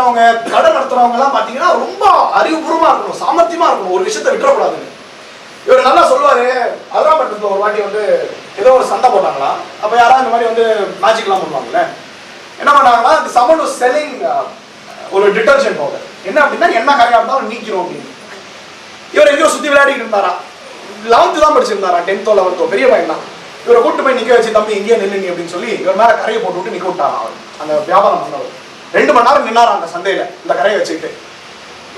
பண்றவங்க கடை நடத்துறவங்க எல்லாம் பாத்தீங்கன்னா ரொம்ப அறிவுபூர்வமா இருக்கணும், சாமர்த்தியமா இருக்கணும், ஒரு விஷயத்தை விட்டுறக்கூடாதுன்னு. இவர் நல்லா சொல்லுவாரு. அதெல்லாம் பண்றது ஒரு வாட்டி வந்து ஏதோ ஒரு சண்டை போட்டாங்களா, அப்ப யாராவது இந்த மாதிரி வந்து மேஜிக் எல்லாம் பண்ணுவாங்கல்ல, என்ன பண்ணாங்கன்னா இந்த சமன் வாஸ் செல்லிங் ஒரு டிட்டர்ஜென்ட் பவுடர். என்ன அப்படின்னா என்ன கரையா இருந்தாலும் நீக்கிறோம் அப்படின்னு. இவர் எங்கேயோ சுத்தி விளையாடிட்டு இருந்தாரா, 11th தான் படிச்சிருந்தாரா, 10th 11th, பெரிய பையன் தான். இவரை கூட்டு போய் நிக்க வச்சு, தம்பி இங்கேயே நில்லுங்க அப்படின்னு சொல்லி இவர் மேல கரையை போட்டு விட்டு நிக்க விட்டாரா. அவர் அந்த வியாபாரம் பண்ணவர் 2 மணி நேரம் நின்னாரா அந்த சந்தையில இந்த கரையை வச்சுக்கிட்டு.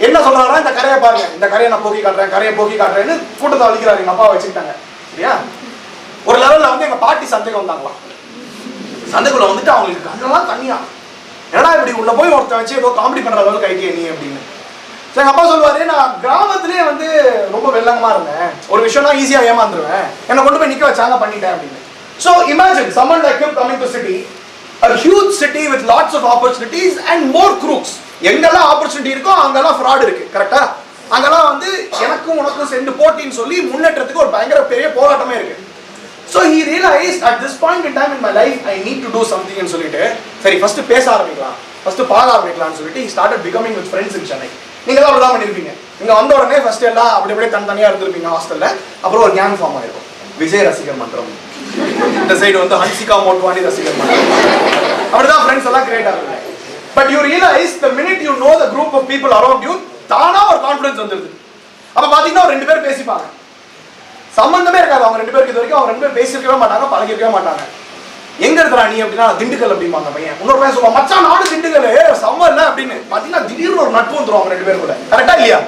என்ன சொல்றாருன்னா, இந்த கரையை பாருங்க, இந்த கரையை நான் போக்கி காட்டுறேன், கரையை போக்கி காட்டுறேன்னு கூட்டத்தை அழிக்கிறாரு. எங்க அப்பா வச்சுக்கிட்டாங்க சரியா. ஒரு லெவல்ல வந்து எங்க பாட்டி சந்தைக்கு வந்தாங்களாம். சந்தைக்குள்ள வந்துட்டு அவங்களுக்கு கண்ணெல்லாம் தனியா, ஏன்னா இப்படி உள்ள போய் ஒருத்தன் வச்சு ஏதோ காமெடி பண்ற அளவுக்கு ஐடியா நீ அப்படின்னு. எங்க அப்பா சொல்லுவாரு, நான் கிராமத்திலேயே வந்து ரொம்ப வெள்ளங்கமா இருந்தேன், ஒரு விஷயம்னா ஈஸியா ஏமாந்துருவேன், என்னை கொண்டு போய் நிக்க வச்சாங்க பண்ணிட்டேன் அப்படின்னு. So imagine someone like him coming to city, a huge city with lots of opportunities and more crooks. எங்கெல்லாம் ஆப்பர்ச்சுனிட்டி இருக்கோ அங்கெல்லாம் ஃப்ராட் இருக்கு, கரெக்டா? அங்கெல்லாம் வந்து எனக்கும் உனக்கும் சேர்ந்து போட்டின்னு சொல்லி முன்னேற்றத்துக்கு ஒரு பயங்கர பெரிய போராட்டமே இருக்கு. So he realized at this point in time in my life I need to do something ன்னு சொல்லிட்டு சரி ஃபர்ஸ்ட் பேச ஆரம்பிக்கலாம், ஃபர்ஸ்ட் பாட ஆரம்பிக்கலாம்னு சொல்லிட்டு he started becoming with friends in Chennai. நீங்க தான் அப்படிதான் பண்ணிருப்பீங்க. இங்க வந்த உடனே ஃபர்ஸ்ட் எல்லாம் அப்படி அப்படியே தனித்தனியா இருந்திருப்பீங்க ஹாஸ்டல்ல. அப்புறம் ஒரு கேங் ஃபார்ம் ஆயிருக்கும், விஜய் ரசிகர் மன்றம், இந்த சைடு வந்து ஹன்சிகா மோட்வானி ரசிகர் மன்றம், அப்படிதான் ஃப்ரெண்ட்ஸ் எல்லாம் கிரியேட் ஆகுது. But you realise the minute you know the group of people around you, தானா ஒரு கான்ஃபிடன்ஸ் வந்துருது. அப்ப பாத்தீங்கன்னா ஒரு 2 பேர் பேசிப்பாங்க, சம்பந்தமே இருக்காது அவங்க 2 பேருக்கு. இது வரைக்கும் அவங்க 2 பேர் பேசிருக்கவே மாட்டாங்க, பழகிருக்கவே மாட்டாங்க. எங்க இருக்கிறா நீ அப்படின்னா திண்டுக்கல் அப்படிம்பாங்க பையன். இன்னொரு பையன் சொல்லுவான், மச்சான் நானும் திண்டுக்கல் சம்மர்ல அப்படின்னு. பாத்தீங்கன்னா திடீர்னு ஒரு நட்பு வந்துரும் அவங்க 2 பேரும் கூட, கரெக்டா இல்லையா?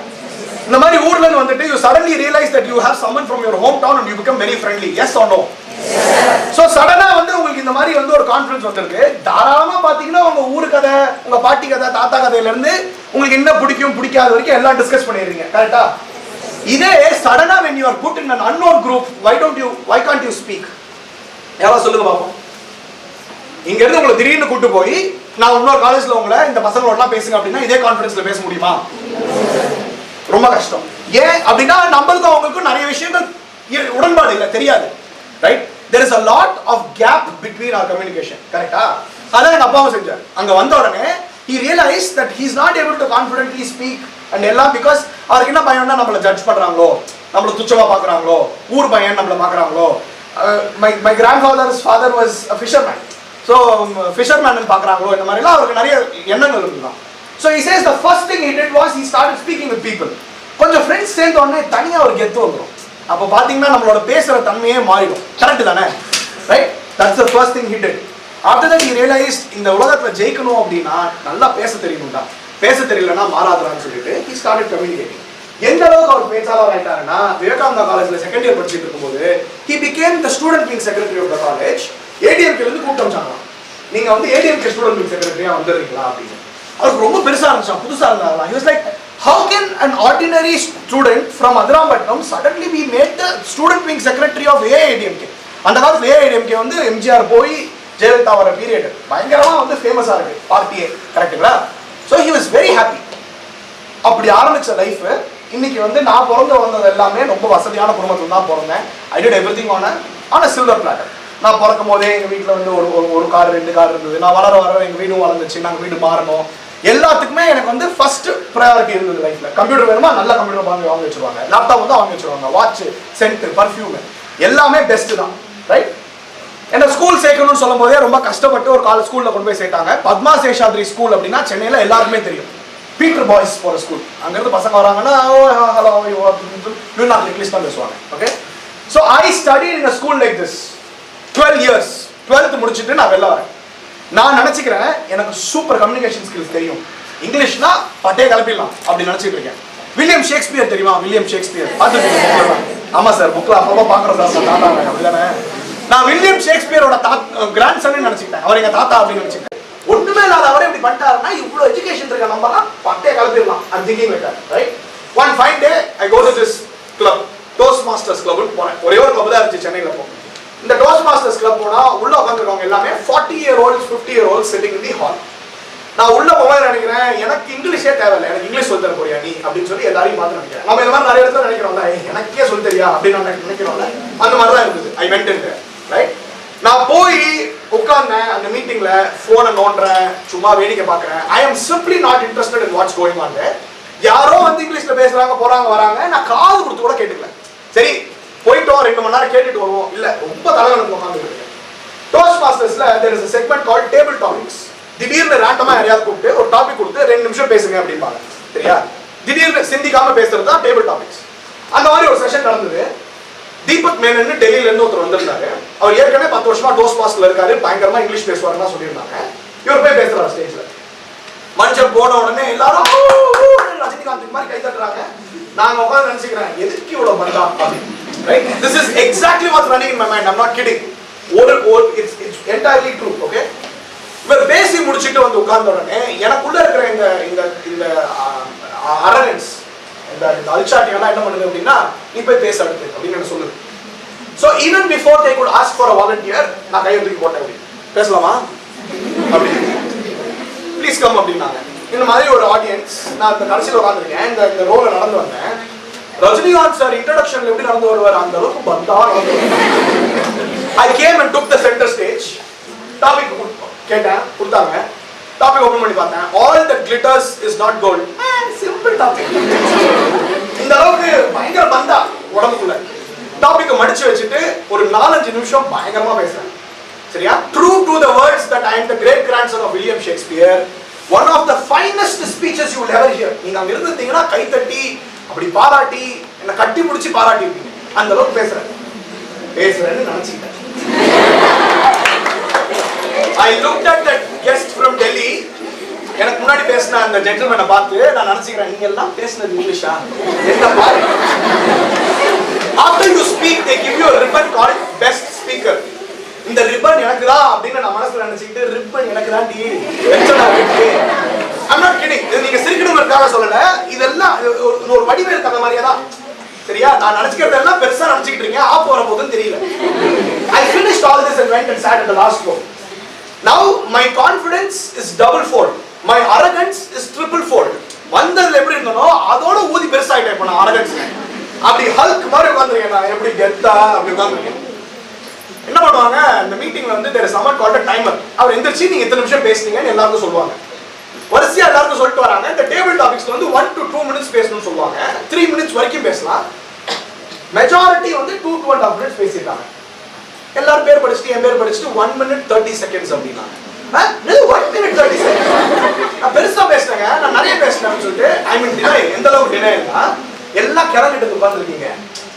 இந்த மாதிரி ஊர்ல இருந்து வந்துட்டு you suddenly realize that you have someone from your hometown and you become very friendly. Yes or no? So சடனா வந்து உங்களுக்கு இந்த மாதிரி வந்து ஒரு கான்ஃபிடன்ஸ் வந்திருக்கு. தாராளமா பாத்தீங்கன்னா உங்க ஊரு கதை, உங்க பாட்டி கதை, தாத்தா கதையில இருந்து உங்களுக்கு என்ன பிடிக்கும் பிடிக்காத வரைக்கும் எல்லாம் டிஸ்கஸ் பண்ணிடுறீங்க, கரெக்டா? இதே சடனா when you are put in an unknown group, why can't you speak? யாராவது சொல்லுங்க பாப்போம். இங்க இருந்து உங்களை திடீர்னு கூட்டு போய் நான் இன்னொரு காலேஜ்ல உங்களை இந்த பசங்களோடலாம் பேசுங்க அப்படின்னா இதே கான்ஃபிடன்ஸ்ல பேச முடியுமா? ரொம்ப கஷ்டம். ஏன் அப்படின்னா நம்மளுக்கு அவங்களுக்கும் நிறைய விஷயங்கள் உடன்பாடு இல்லை, தெரியாது, right? there is a lot of gap between our communication, கரெக்டா? அதான் எங்க அப்பாவும் செஞ்சார். அங்க வந்த உடனே he realized that he is not able to confidently speak and எல்லாம் because அவருக்கு என்ன பயம்னா நம்மள ஜட்ஜ் பண்றாங்களோ, நம்மள துச்சமா பாக்குறாங்களோ, ஊர் பையன் நம்மள பாக்குறாங்களோ. my grandfather's father was a fisherman, so fisherman ன்னு பாக்குறாங்களோ, இந்த மாதிரி எல்லாம் அவருக்கு நிறைய எண்ணங்கள் இருந்துதான். So he says the first thing he did was he started speaking with people. கொஞ்சம் ஃப்ரெண்ட்ஸ் சேர்ந்த உடனே தனியா ஒரு கெத்து வந்துடும். அப்ப பாத்தீங்கன்னா நம்மளோட பேசுற தன்மையே மாறிடும், கரெக்ட் தானே? Right? that's the first thing he did. after that he realized இந்த உலகத்துல ஜெயிக்கணும் அப்படின்னா நல்லா பேச தெரியணும்டா, பேச தெரியலன்னா மாறாதுன்னு சொல்லிட்டு he started communicating. எந்த அளவுக்கு அவர் பேச்சாளர் ஆயிட்டாருன்னா விவேகானந்தா காலேஜ்ல செகண்ட் இயர் படிச்சுட்டு இருக்கும்போது he became the student wing secretary of the college. ADMK இருந்து கூப்பிட்டு வந்தாங்க, நீங்க வந்து ஏடிஎம்கே ஸ்டூடெண்ட் விங் செக்ரட்டரியா வந்துடுறீங்களா அப்படின்னு. அவருக்கு ரொம்ப பெருசா இருந்துச்சு, புதுசா இருந்தாங்க. he was like, how can an ordinary student from Adrambattam suddenly be made the student wing secretary of AIDMK? அந்த காலத்துல AIDMK வந்து எம்ஜிஆர் போய் ஜெயலலிதா வர பீரியட் பயங்கரமா வந்து ஃபேமஸா இருக்கு பார்ட்டியே, கரெக்ட்டுங்களா? so he was very happy. அப்படி ஆரம்பிச்ச லைஃப் இன்னைக்கு வந்து நான் வந்தது எல்லாமே ரொம்ப வசதியான குடும்பத்துல தான் பிறந்தேன். I did everything on a silver platter. நான் பிறக்கும் போதே எங்க வீட்டுல வந்து ஒரு கார் 2 கார் இருந்தது. நான் வளர எங்க வீடும் வளர்ந்துச்சு, நாங்க வீடு மாறணும். எல்லாத்துக்குமே எனக்கு வந்து ஃபர்ஸ்ட் ப்ரையாரிட்டி இருந்தது லைஃப்ல. கம்ப்யூட்டர் வேணுமா, நல்ல கம்ப்யூட்டர் வாங்கி வச்சிருவாங்க, லேப்டாப் வந்து வாங்கி வச்சிருவாங்க, வாட்ச், சென்ட், பர்ஃபியூம் எல்லாமே பெஸ்ட் தான், ரைட்? என்ன ஸ்கூல் சேர்க்கணும்னு சொல்லும் போதே ரொம்ப கஷ்டப்பட்டு ஒரு காலேஜ் ஸ்கூல்ல கொண்டு போய் சேர்த்தாங்க. பத்மா சேஷாத்ரி ஸ்கூல் அப்படின்னா சென்னையில எல்லாருக்குமே தெரியும், பீட்டர் பாய்ஸ் போற ஸ்கூல். அங்க இருந்து பசங்க வராங்கன்னா ஹலோ இங்கிலீஷ் தான் பேசுவாங்க. Okay, so I studied in a school like this 12 years. 12th முடிச்சிட்டு நான் வெளில வரேன். நான் நினைச்சுக்கிறேன் எனக்கு சூப்பர் கம்யூனிகேஷன் ஸ்கில்ஸ் தெரியும், இங்கிலீஷ்னா பட்டே கலப்பிடலாம் அப்படி நினைச்சிட்டு இருக்கேன். வில்லியம் ஷேக்ஸ்பியர் தெரியுமா? வில்லியம் ஷேக்ஸ்பியர் பார்த்துருக்கீங்க? ஆமா சார், புக்ல அப்பப்போ பாக்குறோம் சார், தாத்தா அப்படிதானே. நான் வில்லியம் ஷேக்ஸ்பியரோட கிராண்ட் சன் நினைச்சுக்கிட்டேன், அவர் எங்க தாத்தா அப்படின்னு நினைச்சுக்கிட்டேன். ஒண்ணுமே இல்லாத அவரே இப்படி பண்ணிட்டாருன்னா இவ்வளவு எஜுகேஷன் இருக்க நம்மலாம் பட்டே கலப்பிடலாம். I'm thinking like that, right? One fine day I go to this club, Toastmasters club னு போறேன். ஒரே ஒரு கிளப் தான் இருந்துச்சு சென்னையில. போ இந்த Toastmasters club போனா உள்ள உட்கார்ந்திருக்கவங்க எல்லாமே 40-year-olds 50-year-olds sitting in the hall. நான் உள்ள போய் நினைக்கிறேன் எனக்கு இங்கிலீஷே தேவையில்லை, எனக்கு இங்கிலீஷ் சொல்லி தர போறியா நீ அப்படின்னு சொல்லி எல்லாரையும் பார்த்து நினைக்கிறேன். நம்ம இந்த மாதிரி நிறைய இடத்துல நினைக்கிறோம்ல, எனக்கே சொல்லி தெரியா அப்படின்னு நினைக்கிறோம்ல, அந்த மாதிரி தான் இருந்தது. I went in there, right? நான் போய் உட்கார்ந்தேன் அந்த மீட்டிங்ல, போனை நோண்டுறேன், சும்மா வேடிக்கை பார்க்கறேன். I am simply not interested in what's going on. யாரோ வந்து இங்கிலீஷ்ல பேசுறாங்க, போறாங்க, வராங்க, நான் காது கொடுத்து கூட கேட்டுக்கல. சரி போயிட்டோம், 2 மணி நேரம் கேட்டுட்டு வருவோம். இல்ல ரொம்ப தலைவனுக்கு உட்காந்துருக்கு. டோஸ்ட் மாஸ்டர்ஸ்ல there is a segment called table topics. திடீர்னு ரேண்டமா யாரையாவது கூப்பிட்டு ஒரு டாபிக் கொடுத்து 2 நிமிஷம் பேசுங்க அப்படிம்பாங்க. சரியா? திடீர்னு சிந்திக்காம பேசுறது தான் டேபிள் டாபிக்ஸ். அந்த மாதிரி ஒரு செஷன் நடந்தது. தீபக் மேனன் டெல்லியில இருந்து ஒருத்தர் வந்திருந்தாரு. அவர் ஏற்கனவே 10 வருஷமா டோஸ்ட் மாஸ்டர்ல இருக்காரு, பயங்கரமா இங்கிலீஷ் பேசுவாருன்னு சொல்லியிருந்தாங்க. இவர் போய் பேசுறாரு ஸ்டேஜ்ல. மனுஷன் போன உடனே எல்லாரும் ரஜினிகாந்த் மாதிரி கை தட்டுறாங்க. நாங்க உட்கார்ந்து நினைச்சுக்கிறேன், எதுக்கு இவ்வளவு பந்தா அப்படின்னு. Right? This is exactly what's running in my mind. I'm not kidding. It's entirely true. Okay? இவர் பேசி முடிச்சிட்டு வந்து உட்கார்ந்த உடனே எனக்குள்ள இருக்கிற இந்த அரகன்ஸ், இந்த அல்சாட்டியெல்லாம் என்ன பண்ணுது அப்படின்னா, நீ போய் பேச அடுத்து அப்படின்னு என்ன சொல்லுது. So even before they could ask for a volunteer, நான் கையை தூக்கி போட்டேன். அப்படி பேசலாமா அப்படி, ப்ளீஸ் கம் அப்படின்னாங்க. இந்த மாதிரி ஒரு ஆடியன்ஸ், நான் இந்த கடைசியில் உட்காந்துருக்கேன், இந்த ரோல நடந்து வந்தேன். ரஜினிகாந்த் சார் இன்ட்ரோடக்ஷன்ல எப்படி நடந்து வருவார் அந்த அளவுக்கு பந்தா நடந்து. I came and took the center stage. Topic கேட்டேன், கொடுத்தாங்க. டாபிக் ஓபன் பண்ணி பார்த்தேன். All that glitters is not gold. Simple topic. இந்த அளவுக்கு பயங்கர பந்தா உடம்புக்குள்ள. டாபிக்கை மடிச்சு வச்சுட்டு ஒரு 4-5 நிமிஷம் பயங்கரமா பேசுறேன். சரியா? True to the words that I am the great grandson of William Shakespeare, one of the finest speeches you will ever hear. நீங்க அங்க இருந்தீங்கன்னா கை தட்டி அப்படி பாராட்டி என்ன கட்டி பிடிச்சி பாராட்டி இருப்பீங்க. அந்த அளவுக்கு பேசுறேன்னு நினைச்சிட்டேன். I looked at that guest from Delhi. எனக்கு முன்னாடி பேசின அந்த ஜென்டில்மேனை பார்த்து நான் நினைச்சுக்கிறேன், நீங்க எல்லாம் பேசினது இங்கிலீஷா? என்ன பாரு. After you speak, they give you a ribbon called best speaker. இந்த ரிப்பன் எனக்கு தான் அப்படின்னு நான் மனசுல நினைச்சிட்டு, ரிப்பன் எனக்கு தான் டி வெச்சனா வெட்டி. I'm not kidding. இது நீங்க சிரிக்கணும்ன்றதுக்காக சொல்லல. இதெல்லாம் ஒரு வடிவே இருக்க அந்த மாதிரியே தான். சரியா? நான் நினைச்சுக்கிறது எல்லாம் பெருசா நினைச்சிட்டு இருக்கேன். ஆப் வர போதுன்னு தெரியல. I finished all this and went and sat at the last row. Now my confidence is double fold. My arrogance is triple fold. வந்ததுல எப்படி இருந்தனோ அதோட ஊதி பெருசாயிட்டேன். இப்ப நான் அரகன்ஸ் அப்படி ஹல்க் மாதிரி உட்கார்ந்திருக்கேன். நான் எப்படி கெத்தா அப்படி உட்கார்ந்திருக்கேன். என்ன பண்ணுவாங்க, இந்த மீட்டிங்ல வந்து there is someone called a timer. அவர் எந்திரச்சி நீங்க எத்தனை நிமிஷம் பேசுனீங்கன்னு எல்லாருக்கும் சொல்லுவாங்க. வரிசையா எல்லாருக்கும் சொல்லிட்டு வராங்க. இந்த டேபிள் டாபிக்ஸ்ல வந்து 1 to 2 minutes பேசணும்னு சொல்லுவாங்க. 3 minutes வரைக்கும் பேசலாம். மெஜாரிட்டி வந்து 2 to 2.5 minutes பேசிட்டாங்க. எல்லாரும் பேர் படிச்சுட்டு என் பேர் படிச்சுட்டு 1 minute 30 seconds அப்படின்னாங்க. 1 minute 30 seconds. நான் பெருசா பேசுறேங்க, நான் நிறைய பேசுறேன்னு சொல்லிட்டு ஐ மீன் டினை. எந்த அளவுக்கு டினைனா, எல்லாம் கிளம்பிட்டு உட்கார்ந்துருக்கீங்க,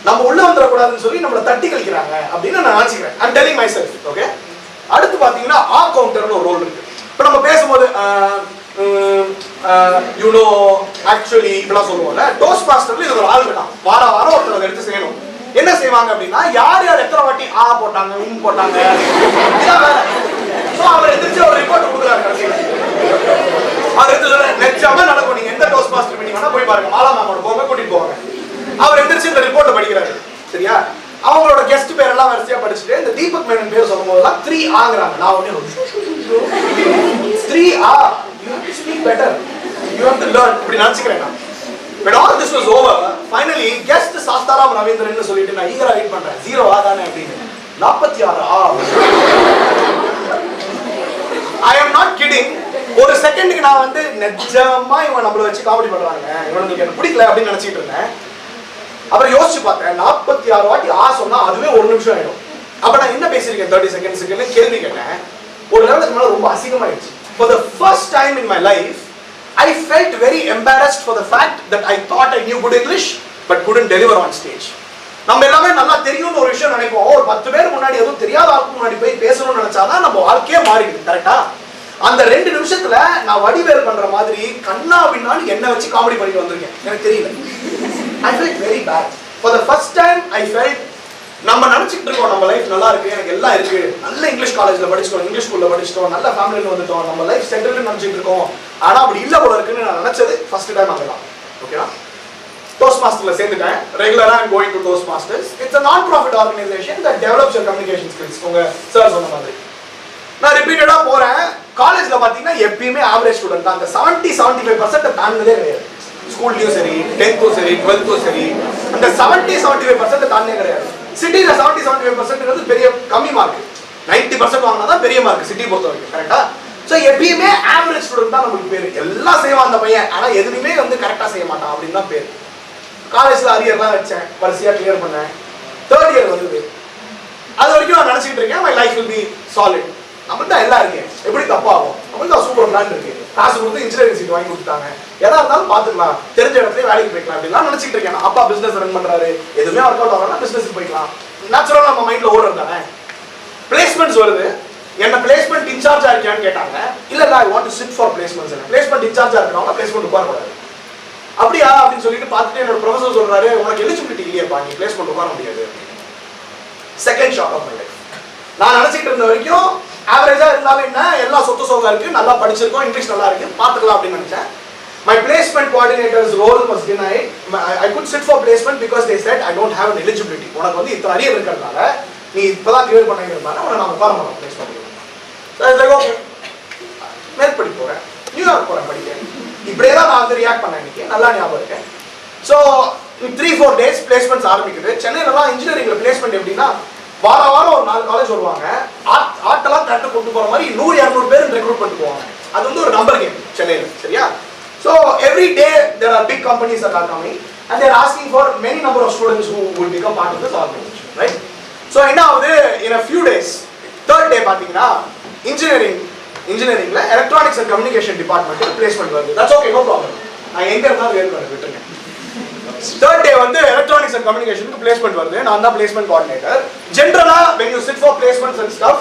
நம்ம உள்ள வந்துடக்கூடாதுன்னு சொல்லி நம்மளை தட்டி கழிக்கிறாங்க அப்படின்னு நான் நினைச்சுக்கிறேன். I'm telling myself. Okay. அடுத்து பாத்தீங்கன்னா ஆ கவுண்டர்னு ஒரு ரோல் இருக்கு. இப்போ நம்ம பேசும்போது யூ நோ ஆக்சுவலி இப்படிலாம் சொல்லுவோம்ல. டோஸ்ட் மாஸ்டர்ல இது ஒரு ஆள் இருக்கான். வாரம் ஒருத்தர் அதை எடுத்து செய்யணும். என்ன செய்வாங்க அப்படின்னா, யார் எத்தனை வாட்டி ஆ போட்டாங்க, போட்டாங்க, அவர் எதிர்த்து ஒரு ரிப்போர்ட் கொடுக்குறாரு. கடைசியில் அவர் எடுத்து சொல்ற நெச்சமா நடக்கும். நீங்க எந்த டோஸ்ட் மாஸ்டர் மீட்டிங் வேணா போய் பாருங்க, மாலா மேமோட போங்க, கூட்டிட்டு போவாங்க. அவர் எந்திரிச்சு இந்த ரிப்போர்ட்டை படிக்கிறாரு. சரியா? அவங்களோட கெஸ்ட் பேர் எல்லாம் வரிசையா படிச்சுட்டு இந்த தீபக் மேனன் பேர் சொல்லும் போதெல்லாம் 3 ஆங்கறாங்க. நான் ஒண்ணே 3 ஆ, you have to speak better, you have to learn இப்படி நினைச்சுக்கிறேன் நான். But all this was over. Finally guest சாஸ்தாராம் Ravindran சொல்லிட்டு நான் ஈகரா வெயிட் பண்றேன். 0 ஆதானே அப்படின்னு 46 ஆ. I am not kidding. ஒரு செகண்டுக்கு நான் வந்து நிஜமா இவன் நம்மள வச்சு காமெடி பண்றாங்க, இவனுக்கு எனக்கு பிடிக்கல அப்படின்னு நினைச்சிட்டு இருந்தேன். அப்புறம் யோசிச்சு பார்த்தேன், 46 வாட்டி ஆ சொன்னா அதுவே 1 நிமிஷம் ஆயிடும். அப்ப நான் என்ன பேசியிருக்கேன் 30 செகண்ட்ஸ்க்கு கேள்வி கேட்டேன். ஒரு லெவலுக்கு மேல ரொம்ப அசிங்கமாயிடுச்சு. For the first time in my life, I felt very embarrassed for the fact that I thought I knew good English but couldn't deliver on stage. நம்ம எல்லாமே நல்லா தெரியும்னு ஒரு விஷயம் நினைப்போம். ஒரு 10 பேர் முன்னாடி எதுவும் தெரியாத ஆளுக்கு முன்னாடி போய் பேசணும்னு நினைச்சாதான் நம்ம வாழ்க்கையே மாறிடுது. கரெக்டா? அந்த 2 நிமிஷத்துல நான் வடிவேல் பண்ற மாதிரி கண்ணா பின்னான்னு என்ன வச்சு காமெடி பண்ணிட்டு வந்திருக்கேன். எனக்கு தெரியல. I felt very bad. For the first time I felt நம்ம நினைச்சிட்டு இருக்கோம் நம்ம லைஃப் நல்லா இருக்கு, எனக்கு எல்லாம் இருக்கு, நல்ல இங்கிலீஷ் காலேஜ்ல படிச்சிட்டோம், இங்கிலீஷ் ஸ்கூல்ல படிச்சிட்டோம், நல்ல ஃபேமிலில வந்துட்டோம், நம்ம லைஃப் செட்டில்னு நினைச்சிட்டு இருக்கோம். ஆனா அப்படி இல்ல போல இருக்குன்னு நான் நினைச்சது ஃபர்ஸ்ட் டைம் அங்கதான். ஓகேவா? டோஸ்ட் மாஸ்டர்ல சேர்ந்துட்டேன். ரெகுலரா I'm going to Toast Masters. It's a non-profit organization that develops your communication skills. உங்க சார் சொன்ன மாதிரி நான் ரிப்பீட்டடா போறேன். காலேஜ்ல பாத்தீங்கன்னா எப்பயுமே ஆவரேஜ் ஸ்டூடெண்ட் தான். அந்த 70-75% தாண்டதே கிடையாது. ஸ்கூல்லயும் சரி, 10th சரி, 12th சரி, அந்த 70-75% தாண்டே கிடையாது. சிட்டில 70-75% பெரிய கம்மி மார்க். 90% வாங்கினா தான் பெரிய மார்க் சிட்டி பொறுத்த வரைக்கும், கரெக்டா? ஸோ எப்பயுமே ஆவரேஜ் ஸ்டூடெண்ட் தான் நமக்கு பேர். எல்லாம் செய்வான் அந்த பையன், ஆனால் எதுவுமே வந்து கரெக்டாக செய்ய மாட்டான் அப்படின்னு தான் பேர். காலேஜில் அரியர்லாம் வச்சேன், வரிசையாக கிளியர் பண்ணேன். 3rd இயர் வந்தது. அது வரைக்கும் நான் நினச்சிக்கிட்டு இருக்கேன் my life will be solid. நம்மளுக்கு தான் எல்லாம் இருக்கேன், எப்படி தப்பாகும், நம்மளுக்கு தான் சூப்பர் பிளான் இருக்கு, காசு கொடுத்து இன்ஜினியரிங் சீட் வாங்கி கொடுத்தாங்க, எதா இருந்தாலும் பார்த்துக்கலாம், தெரிஞ்ச இடத்துல வேலைக்கு போய்க்கலாம் அப்படிலாம் நினச்சிக்கிட்டு இருக்கேன். அப்பா பிஸ்னஸ் ரன் பண்ணுறாரு, எதுவுமே ஒர்க் அவுட் ஆகலாம், பிஸ்னஸ் போய்க்கலாம், நேச்சுரலாக நம்ம மைண்டில் ஓடுறது தானே. பிளேஸ்மெண்ட்ஸ் வருது, என்ன பிளேஸ்மெண்ட் இன்சார்ஜா இருக்கியான்னு கேட்டாங்க. இல்ல I want to sit for placements. Placement இன்சார்ஜா இருக்கவங்க பிளேஸ்மெண்ட் உட்கார கூடாது. அப்படியா அப்படின்னு சொல்லிட்டு பார்த்துட்டு என்னோட ப்ரொஃபசர் சொல்றாரு, உனக்கு எலிஜிபிலிட்டி இல்லையாப்பா, நீ பிளேஸ்மெண்ட் உட்கார முடியாது. Second shock of my life. நான் நினைச்சிட்டு இருந்த வரைக்கும் ஆவரேஜா இருந்தாலும் என்ன, எல்லா சொத்து சோகா இருக்கு, நல்லா படிச்சிருக்கோம், இங்கிலீஷ் நல்லா இருக்கு, பார்த்துக்கலாம் அப்படின்னு நினைச்சேன். My placement coordinator's role was denied. I could sit for placement because they said I don't have an eligibility. உனக்கு வந்து இத்தனை அரியர் இருக்கிறதுனால நீ இப்பதான் கிளியர் பண்ணிக்கிறதுனால உன்னை நான் உட்கார மாட்டோம் பிளேஸ்மெண்ட். மேற்படி போறேன், நியூயார்க் போறேன் படிக்க. இப்படியே தான் நான் வந்து ரியாக்ட் பண்ணேன். இன்னைக்கு நல்லா ஞாபகம் இருக்கேன். ஸோ 3-4 days பிளேஸ்மெண்ட்ஸ் ஆரம்பிக்குது. சென்னையில தான் இன்ஜினியரிங்ல பிளேஸ்மெண்ட் எப்படின்னா வாரம் ஒரு 4 காலேஜ் வருவாங்க, ஆட்டெல்லாம் கரெக்டாக கொண்டு போற மாதிரி 100-200 பேர் ரெக்ரூட் பண்ணிட்டு போவாங்க. அது வந்து ஒரு நம்பர் கேம் சென்னையில், சரியா? So every day there are big companies that are coming and they are asking for many number of students who will become part of this organization, right? So என்ன ஆகுது, in a few days 3rd day பாத்தீங்கன்னா இன்ஜினியரிங்ல electronics and communication department placement வருது. That's okay, no problem. நான் எங்க இருந்தாலும் வேறு விட்டுருங்க. 3rd day வந்து எலக்ட்ரானிக்ஸ் அண்ட் கம்யூனிகேஷனுக்கு பிளேஸ்மெண்ட் வருது. நான் தான் பிளேஸ்மெண்ட் கோஆர்டினேட்டர். ஜெனரலா when you sit for placements and stuff,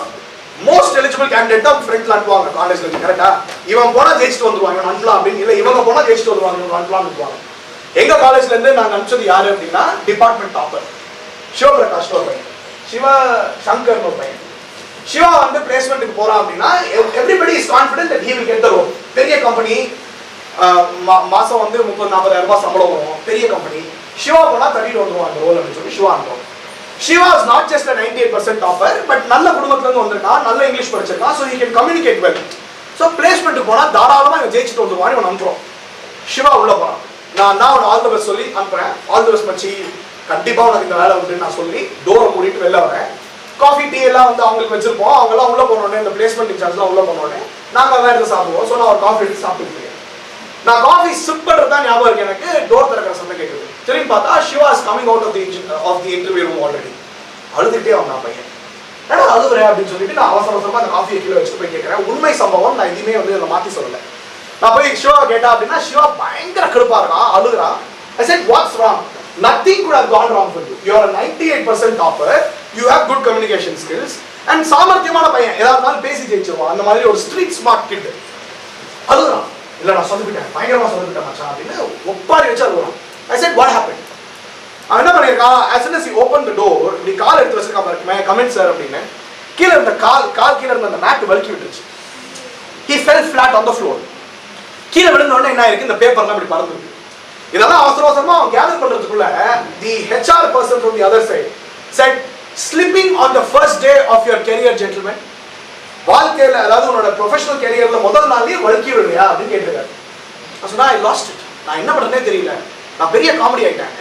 most eligible candidate தான் ஃப்ரண்ட்ல அனுப்புவாங்க காலேஜ்ல இருந்து, கரெக்டா? இவன் போனா ஜெயிச்சுட்டு வந்துருவாங்க, இவன் அனுப்பலாம் அப்படின்னு இல்ல, இவங்க போனா ஜெயிச்சுட்டு வந்துருவாங்க, இவங்க அனுப்பலாம் அனுப்புவாங்க. எங்க காலேஜ்ல இருந்து நாங்க அனுப்பிச்சது யாரு அப்படின்னா டிபார்ட்மெண்ட் டாப்பர் சிவபிரகாஷ் ஒரு பையன், சிவா சங்கர் ஒரு பையன். சிவா வந்து பிளேஸ்மெண்ட்டுக்கு போறான் அப்படின்னா everybody is confident that he will get the role. பெரிய கம்பெனி, மாசம் வந்து 30-40,000 ரூபாய் சம்பளம் வரும், பெரிய கம்பெனி. சிவா போனா தட்டிட்டு வந்துருவான் அந்த ரோல் அப்படின்னு சொல்லி சிவா அனுப்புவோம். Shiva is not just a 98% topper, but நல்ல குடும்பத்துல இருந்து வந்திருக்கான், நல்ல English படிச்சிருக்கான், so he can communicate well. So placement போனா தாராளமா இவன் ஜெயிச்சிட்டு வந்துருவான். இவன் அனுப்புறோம். சிவா உள்ள போறான். நான் அவன் ஆல் தி பெஸ்ட் சொல்லி அனுப்புறேன். ஆல் தி பெஸ்ட் மச்சி, கண்டிப்பா உனக்கு இந்த வேலை உண்டு நான் சொல்லி டோரை மூடிட்டு வெளில வரேன். காஃபி டீ எல்லாம் வந்து அவங்களுக்கு வச்சிருப்போம். அவங்க எல்லாம் உள்ள போனோடனே இந்த பிளேஸ்மெண்ட் இன்சார்ஜ்லாம் உள்ள போனோடனே நாங்க வேற எதாவது சாப்பிடுவோம். ஸோ நான் ஒரு காஃபி எடுத்து சாப்பிட்டு நான் காஃபி சிப் பண்ணுறதுதான் ஞாபகம் இருக்கு எனக்கு. டோர் திறக்கிற சத்தம் கேட்குது. திரும்பி பார்த்தா Shiva is coming out of the interview room already. அழுதுகிட்டே வந்தான் பையன். ஏன்னா அழுகுறேன் அப்படின்னு சொல்லிட்டு நான் அவசரமா அந்த காஃபியை கீழே வச்சுட்டு போய் கேட்கிறேன். உண்மை சம்பவம், நான் எதுவுமே வந்து இதில் மாற்றி சொல்லலை. நான் போய் சிவா கேட்டா அப்படின்னா சிவா பயங்கர கடுப்பா இருக்கான், அழுகுறான். I said, what's wrong? Nothing could have gone wrong for you. You are a 98% topper. You have good communication skills. And சாமர்த்தியமான பையன், ஏதாவது இருந்தாலும் பேசி ஜெயிச்சிருவான். அந்த மாதிரி ஒரு ஸ்ட்ரீட் ஸ்மார்ட் கிட். அழுகுறான். இல்லை நான் சொல்லிவிட்டேன், பயங்கரமா சொல்லிவிட்டேன் மச்சான் அப்படின்னு ஒப்பாரி வச்சு அழுகுறான். I said, what happened? அவன் என்ன பண்ணியிருக்கான், as soon as he opened the door, நீ கால் எடுத்து வச்சிருக்கா பாருக்குமே, கமெண்ட் சார் அப்படின்னு கீழே இருந்த கால் கீழே இருந்த அந்த மேட் வலிக்கி விட்டுருச்சு. He fell flat on the floor. கீழே விழுந்த உடனே என்ன ஆயிருக்கு, இந்த பேப்பர்லாம் இப்படி பறந்துருக்கு. இதெல்லாம் அவசரமா அவன் gather பண்றதுக்குள்ள the HR person from the other side said, slipping on the first day of your career gentlemen. வாழ்க்கையில அதாவது உன்னோட ப்ரொஃபஷனல் கேரியர்ல முதல் நாள்லயே வழுக்கி விடுறியா அப்படின்னு கேட்டிருக்காரு. நான் சொன்னா I lost it. நான் என்ன பண்றதே தெரியல, நான் பெரிய காமெடி ஆயிட்டேன்,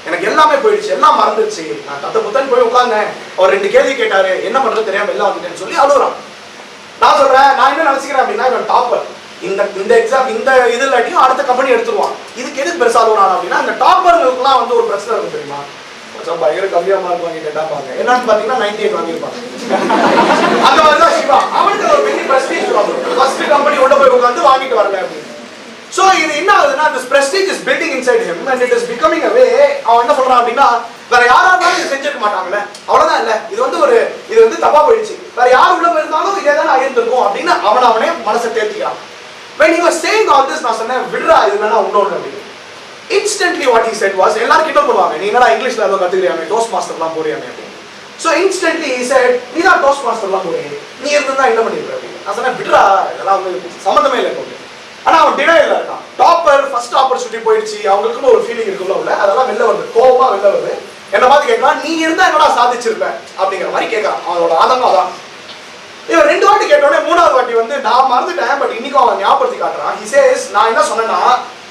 எனக்கு எல்லாமே போயிடுச்சு, எல்லாம் மறந்துடுச்சு, நான் தத்த புத்தன் போய் உட்கார்ந்தேன், அவர் 2 கேள்வி கேட்டாரு, என்ன பண்றது தெரியாம எல்லாம் வந்துட்டேன்னு சொல்லி அழுகுறான். நான் சொல்றேன், நான் என்ன நினைச்சுக்கிறேன் அப்படின்னா இவன் டாப்பர், இந்த எக்ஸாம் இந்த இது இல்லாட்டியும் அடுத்த கம்பெனி எடுத்துருவான், இதுக்கு எதுக்கு பெருசா அழுகுறான் அப்படின்னா இந்த டாப்பர்களுக்குலாம் வந்து ஒரு பிரச்சனை இருக்கும் தெரியுமா, பயங்கர கம்மியா மார்க் வாங்கிட்டு கேட்டாப்பாங்க. என்னன்னு பாத்தீங்கன்னா 98 வாங்கியிருப்பாங்க. அந்த மாதிரிதான் சிவா, அவனுக்கு ஒரு பெரிய பிரஸ்டீஜ் ப்ராப்ளம். ஃபர்ஸ்ட் கம்பெனி உள்ள போய் உட்கார்ந்து வாங்கிட்டு வரல அப்படின்னு. So இது என்ன ஆகுதுன்னா this prestige is building inside him and it is becoming a way. அவன் என்ன சொல்றான் அப்படின்னா வேற யாரா இருந்தாலும் இது செஞ்சிருக்க மாட்டாங்கல்ல, அவ்வளவுதான் இல்ல, இது வந்து தப்பா போயிடுச்சு, வேற யார் உள்ள போயிருந்தாலும் இதே தான் ஆயிருந்திருக்கும் அப்படின்னு அவனே மனசை தேர்த்திக்கிறான். When he was saying all this, நான் சொன்னேன் விடுறா இது வேணா உன்னோட அப்படின்னு. Instantly what he said was, எல்லாரும் கிட்ட போடுவாங்க, நீ என்னடா இங்கிலீஷ்ல ஏதோ கத்துக்கிறியாமே, டோஸ்ட் மாஸ்டர்லாம் போறியாமே அப்படின்னு. So instantly he said, நீ தான் டோஸ்ட் மாஸ்டர்லாம் போறீங்க, நீ இருந்தா என்ன பண்ணிருக்க அப்படின்னு. நான் சொன்னேன் விடுறா இதெல்லாம் வந்து சம்மந்தமே இல்லை அப்படின்னு. ஆனா அவன் டினைல இருக்கான். டாப்பர் ஃபர்ஸ்ட் ஆப்பர்ச்சுனிட்டி போயிடுச்சு, அவங்களுக்குன்னு ஒரு ஃபீலிங் இருக்குல்ல உள்ள, அதெல்லாம் வெளில வருது, கோவமா வெளில வருது. என்ன பார்த்து கேட்கலாம், நீ இருந்தா என்னடா சாதிச்சிருப்ப அப்படிங்கிற மாதிரி கேட்கறான். அவனோட ஆதங்கம் அதான். இவன் 2 வாட்டி கேட்டோடனே 3வது வாட்டி வந்து நான் மறந்துட்டேன், பட் இன்னைக்கும் அவன் ஞாபகப்படுத்தி காட்டுறான். He says, நான் என்ன சொன்னேன்னா,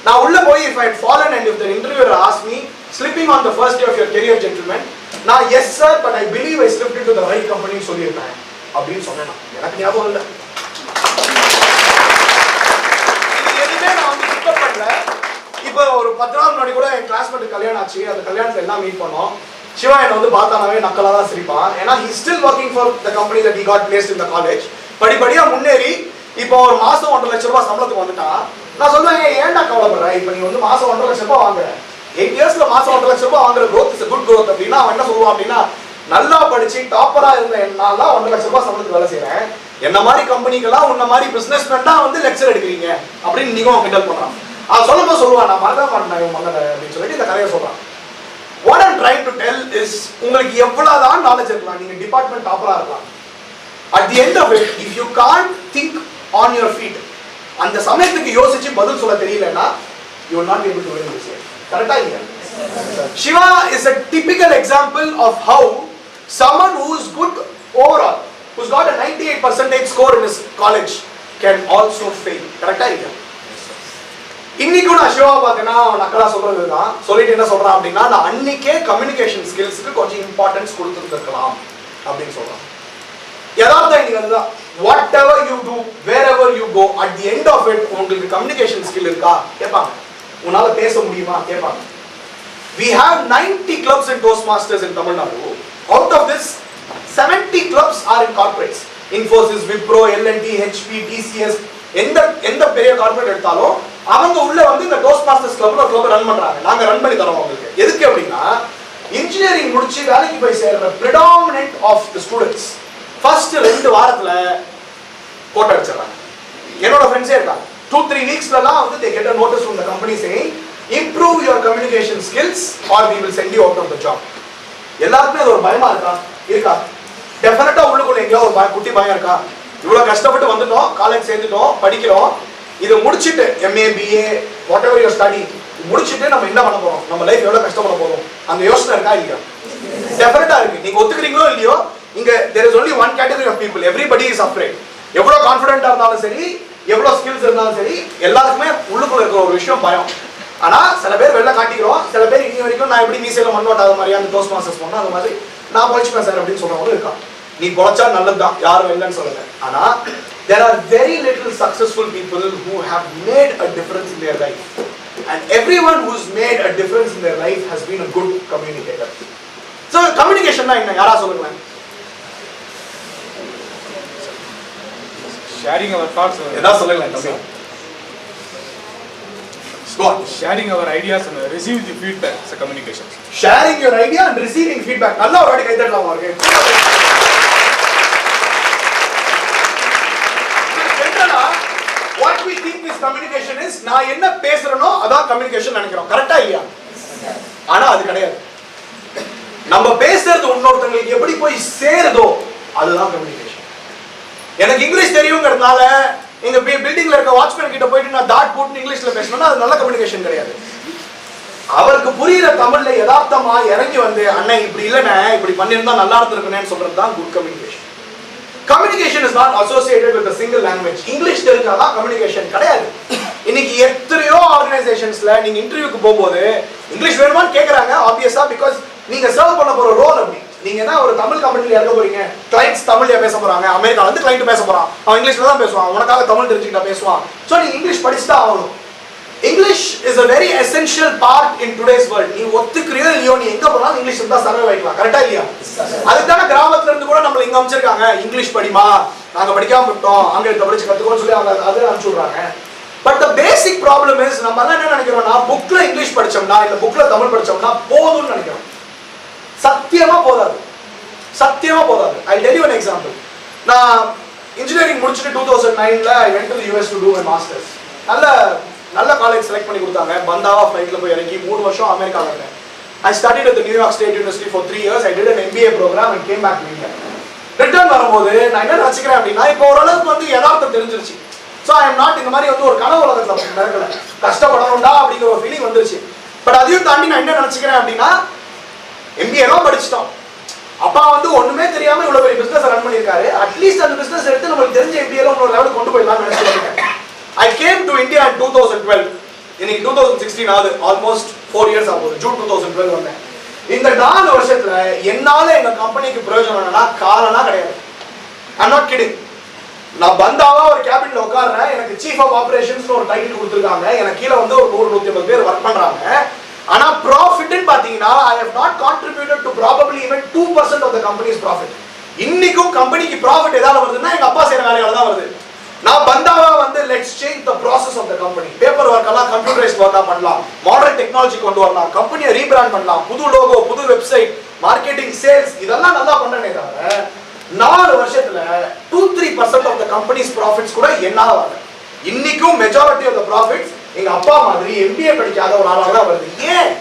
நான் உள்ள போய் if I had fallen and if the interviewer asked me, slipping on the first day of your career gentleman, நான் yes sir but I believe I slipped into the right company சொல்லியிருப்பேன். அப்படின்னு சொன்னேன். எனக்கு ஞாபகம் இல்லை, எதுவுமே நான் வந்து பிக்கப் பண்ணல. இப்போ ஒரு 10 நாள் முன்னாடி கூட என் கிளாஸ்மேட் கல்யாணம் ஆச்சு. அந்த கல்யாணத்துல எல்லாம் மீட் பண்ணோம். சிவா என்ன வந்து பார்த்தானாவே நக்கலா தான் சிரிப்பான். ஏன்னா he still working for the company that he got placed in the college. படிப்படியா முன்னேறி இப்போ ஒரு மாசம் 1.5 லட்சம் ரூபாய் சம்பளத்துக்கு வந்துட்டான். நான் சொல்லுவேன், ஏன்டா கவலைப்படுற, இப்போ நீ வந்து மாசம் 1.5 லட்சம் ரூபாய் வாங்குற, 8 இயர்ஸ்ல மாசம் 1.5 லட்சம் ரூபாய் வாங்குற growth is a good growth அப்படின்னா அவன் என்ன சொல்லுவான் அப்படின்னா, நல்லா படிச்சு டாப்பரா இருந்த என்னால 1.5 லட்சம் ரூபாய் சம்பளத்துக்கு வேலை செய்யறேன், என்ன மாதிரி கம்பெனிக்கெல்லாம் உன்ன மாதிரி பிசினஸ்மேன் தான் வந்து லெக்சர் எடுக்கிறீங்க அப்படின்னு நீங்க கிண்டல் பண்றான். அவன் சொல்லும் போது சொல்லுவான், நான் மறக்க மாட்டேன் இவன் மகனை அப்படின்னு சொல்லிட்டு இந்த கதையை சொல்றான். What I'm trying to tell is, உங்களுக்கு எவ்வளவுதான் நாலேஜ் இருக்கலாம், நீங்க டிபார்ட்மெண்ட் டாப்பரா இருக்கலாம், at the end of it, if you can't think on your feet, அந்த சமயத்துக்கு யோசிச்சு பதில் சொல்ல தெரியலன்னா you will not be able to win this game. கரெக்டா இல்லையா? Shiva is a typical example of how someone who is good overall, who's got a 98% score in his college, can also fail. கரெக்டா இல்லையா? இன்னைக்கு நான் சிவா பார்த்தேன்னா நக்கலா சொல்றது தான் சொல்லிட்டு என்ன சொல்றான் அப்படின்னா, நான் அன்னைக்கே கம்யூனிகேஷன் ஸ்கில்ஸ்க்கு கொஞ்சம் இம்பார்ட்டன்ஸ் கொடுத்துருக்கலாம் அப்படின்னு சொல்றான். யதார்த்தம் இன்னைக்கு அதுதான். Whatever you do, wherever you go, at the end of it உங்களுக்கு கம்யூனிகேஷன் ஸ்கில் இருக்கா கேட்பாங்க. உன்னால பேச முடியுமா கேட்பாங்க. We have 90 clubs in Toastmasters in Tamil Nadu. Out of this, 70 clubs are in corporates. Infosys, Wipro, L&T, HP, TCS, எந்த பெரிய corporate எடுத்தாலும் அவங்க உள்ள வந்து இந்த டோஸ்ட்மாஸ்டர்ஸ் கிளப்ல ஒரு கிளப் ரன் பண்றாங்க. நாங்க ரன் பண்ணி தரோம் உங்களுக்கு. எதுக்கு அப்படின்னா, இன்ஜினியரிங் முடிச்சு வேலைக்கு போய் சேர்ற predominant of the students first 2 வாரத்துல கோட்டை அடிச்சிடறாங்க. என்னோட ஃப்ரெண்ட்ஸே இருக்காங்க. 2-3 வீக்ஸ்லாம் வந்து they get a notice from the company saying improve your communication skills or we will send you out of the job. எல்லாருக்குமே அது ஒரு பயமா இருக்கா? டெஃபினட்டா உள்ளுக்குள்ள எங்கேயோ ஒரு குட்டி பயம் இருக்கா? இவ்வளவு கஷ்டப்பட்டு வந்துட்டோம், காலேஜ் சேர்ந்துட்டோம், படிக்கிறோம், இதை முடிச்சுட்டு MA, BA, whatever your study முடிச்சுட்டு நம்ம என்ன பண்ண போறோம், நம்ம லைஃப் எவ்வளவு கஷ்டப்பட போறோம், அந்த யோசனை இருக்கா இல்லையா? டெஃபினட்டா இருக்கு. நீங்க ஒத்துக்கிறீங்களோ இல்லையோ, இங்க there is only one category of people, everybody is afraid. எவ்வளவு கான்ஃபிடென்ட்டா இருந்தாலும் சரி, எவ்வளவு ஸ்கில்ஸ் இருந்தாலும் சரி, எல்லாருக்குமே உள்ளுக்குள்ள இருக்கிற ஒரு விஷயம் பயம். ஆனா சில பேர் வெளில காட்டிக்கிறோம், சில பேர் இன்னி வரைக்கும் நான் எப்படி மீசையில மண்ணோட்டாத மாதிரியா அந்த டோஸ்ட் மாஸ்டர்ஸ் போனா அந்த மாதிரி நான் பொழைச்சுப்பேன் சார் அப்படின்னு சொல்றவங்களும் இருக்கான். நீ பொழைச்சா நல்லதுதான், யாரும் இல்லைன்னு சொல்லுங்க. ஆனா there are very little successful people who have made a difference in their life, and everyone who's made a difference in their life has been a good communicator. So communication na enna yara solunga? Sharing our thoughts. Edha solunga thambi. Go on. Sharing our ideas and receive the feedback is a communication. Sharing your idea and receiving feedback. Nalla oru vaadi kai thadala varge. What we think is communication is, நான் என்ன பேசுறனோ அதான் communication நினைக்கிறோம். கரெக்ட்டா இல்லையா? ஆனா அது கிடையாது. நம்ம பேசுறது இன்னொருத்தங்களுக்கு எப்படி போய் சேருதோ அதுதான் கம்யூனிகேஷன். எனக்கு இங்கிலீஷ் தெரியும்ங்கிறதுனால எங்க பில்டிங்ல இருக்க வாட்ச்மேன் கிட்ட போயிட்டு நான் டாட் போட்டு இங்கிலீஷ்ல பேசணும்னா அது நல்ல கம்யூனிகேஷன் கிடையாது. அவருக்கு புரியுற தமிழ்ல யதார்த்தமா இறங்கி வந்து அண்ணன் இப்படி இல்லைண்ணே இப்படி பண்ணியிருந்தா நல்லா இருந்திருக்குன்னு சொல்றது தான் good communication. Communication is not associated with a single language. English தெரிஞ்சாதான் கம்யூனிகேஷன் கிடையாது. இன்னைக்கு எத்தனையோ ஆர்கனைசேஷன்ஸ்ல நீங்க இன்டர்வியூக்கு போகும்போது இங்கிலீஷ் வேணுமான்னு கேட்கறாங்க. ஆப்வியஸா பிகாஸ் நீங்க சர்வ் பண்ண போற ரோல் அப்படி. நீங்க என்ன ஒரு தமிழ் கம்பெனில இறங்க போறீங்க, கிளைண்ட்ஸ் தமிழ்ல பேச போறாங்க, அமெரிக்கால வந்து கிளைண்ட் பேச போறான், அவன் இங்கிலீஷ்ல தான் பேசுவான், உனக்காக தமிழ் தெரிஞ்சுக்கிட்டா பேசுவான். சோ நீங்க இங்கிலீஷ் படிச்சுதான் ஆகணும். English is a very essential part in today's world. நீ ஒத்துக்கிறியோ இல்லையோ, நீ எங்க போனாலும் இங்கிலீஷ் இருந்தா சர்வைவ் ஆயிக்கலாம். கரெக்டா இல்லையா? அதுக்கான கிராமத்துல இருந்து கூட நம்மள இங்க அமைச்சிருக்காங்க, இங்கிலீஷ் படிமா, நாங்க படிக்காம விட்டோம், ஆங்கிலத்தை படிச்சு கத்துக்கோன்னு சொல்லி அவங்க அதை அனுப்பிச்சு விடுறாங்க. But the basic problem is, நம்ம எல்லாம் என்ன நினைக்கிறோம்னா, புக்ல இங்கிலீஷ் படிச்சோம்னா இல்ல புக்ல தமிழ் படிச்சோம்னா போதும்னு நினைக்கிறோம். சத்தியமா போதாது, சத்தியமா போதாது. I'll tell you an example. நான் இன்ஜினியரிங் முடிச்சிட்டு 2009ல I went to the US to do my masters. நல்ல காலேஜ் செலக்ட் பண்ணி கொடுத்தாங்க. பந்தாவா ஃளைட்ல போய் இறங்கி 3 வருஷம் அமெரிக்கால இருந்தேன். I studied at the New York State University for 3 years. I did an MBA program and came back to India. Return வரும்போது நான் என்ன நினைச்சுக்கிறேன் அப்படின்னா, இப்போ ஓரளவுக்கு வந்து யதார்த்தம் தெரிஞ்சிருச்சு. ஸோ ஐ எம் நாட் இந்த மாதிரி வந்து ஒரு கனவு உலகத்தில் நடக்கல, கஷ்டப்படணும்டா அப்படிங்கிற ஒரு ஃபீலிங் வந்துருச்சு. பட் அதையும் தாண்டி நான் என்ன நினைச்சுக்கிறேன் அப்படின்னா, MBA தான் படிச்சிட்டோம், அப்பா வந்து ஒண்ணுமே தெரியாம இவ்வளவு பெரிய பிசினஸ் ரன் பண்ணிருக்காரு, அட்லீஸ்ட் அந்த பிசினஸ் எடுத்து நம்மளுக்கு தெரிஞ்ச MBA ஒரு லெவலுக்கு கொண்டு போயிடலாம்னு நினைச்சிருக்கேன். I came to India in 2012. இன்னைக்கு 2016 ஆகுது, ஆல்மோஸ்ட் 4 இயர்ஸ் ஆகுது. ஜூன் 2012 வந்தேன். இந்த 4 வருஷத்துல என்னால எங்க கம்பெனிக்கு பிரயோஜனம் என்னன்னா காலனா கிடையாது. I'm not kidding. நான் பந்தாவா ஒரு கேபின்ல உட்கார்றேன், எனக்கு சீஃப் ஆஃப் ஆபரேஷன்ஸ் ஒரு டைட்டில் கொடுத்திருக்காங்க, எனக்கு கீழ வந்து ஒரு 100-150 பேர் வர்க் பண்றாங்க. ஆனா ப்ராஃபிட்னு பாத்தீங்கன்னா I have not contributed to probably even 2% of the company's profit. இன்னைக்கும் கம்பெனிக்கு ப்ராஃபிட் ஏதாவது வருதுன்னா எங்க அப்பா செய்யற வேலையால தான் வருது. நான் பந்தாவா வந்து let's change the process of the company. Paper work எல்லாம் கம்ப்யூட்டரைஸ்ட் வர்க்கா பண்ணலாம், மாடர்ன் டெக்னாலஜி கொண்டு வரலாம், கம்பெனியை ரீபிராண்ட் பண்ணலாம், புது லோகோ, புது வெப்சைட், மார்க்கெட்டிங், சேல்ஸ் இதெல்லாம் நல்லா பண்றேனே தவிர 4 வருஷத்துல 2-3% of the company's profits கூட என்னால வரல. இன்னைக்கும் majority of the profits எங்க அப்பா மாதிரி MBA படிக்காத ஒரு ஆளால தான் வருது. ஏன்?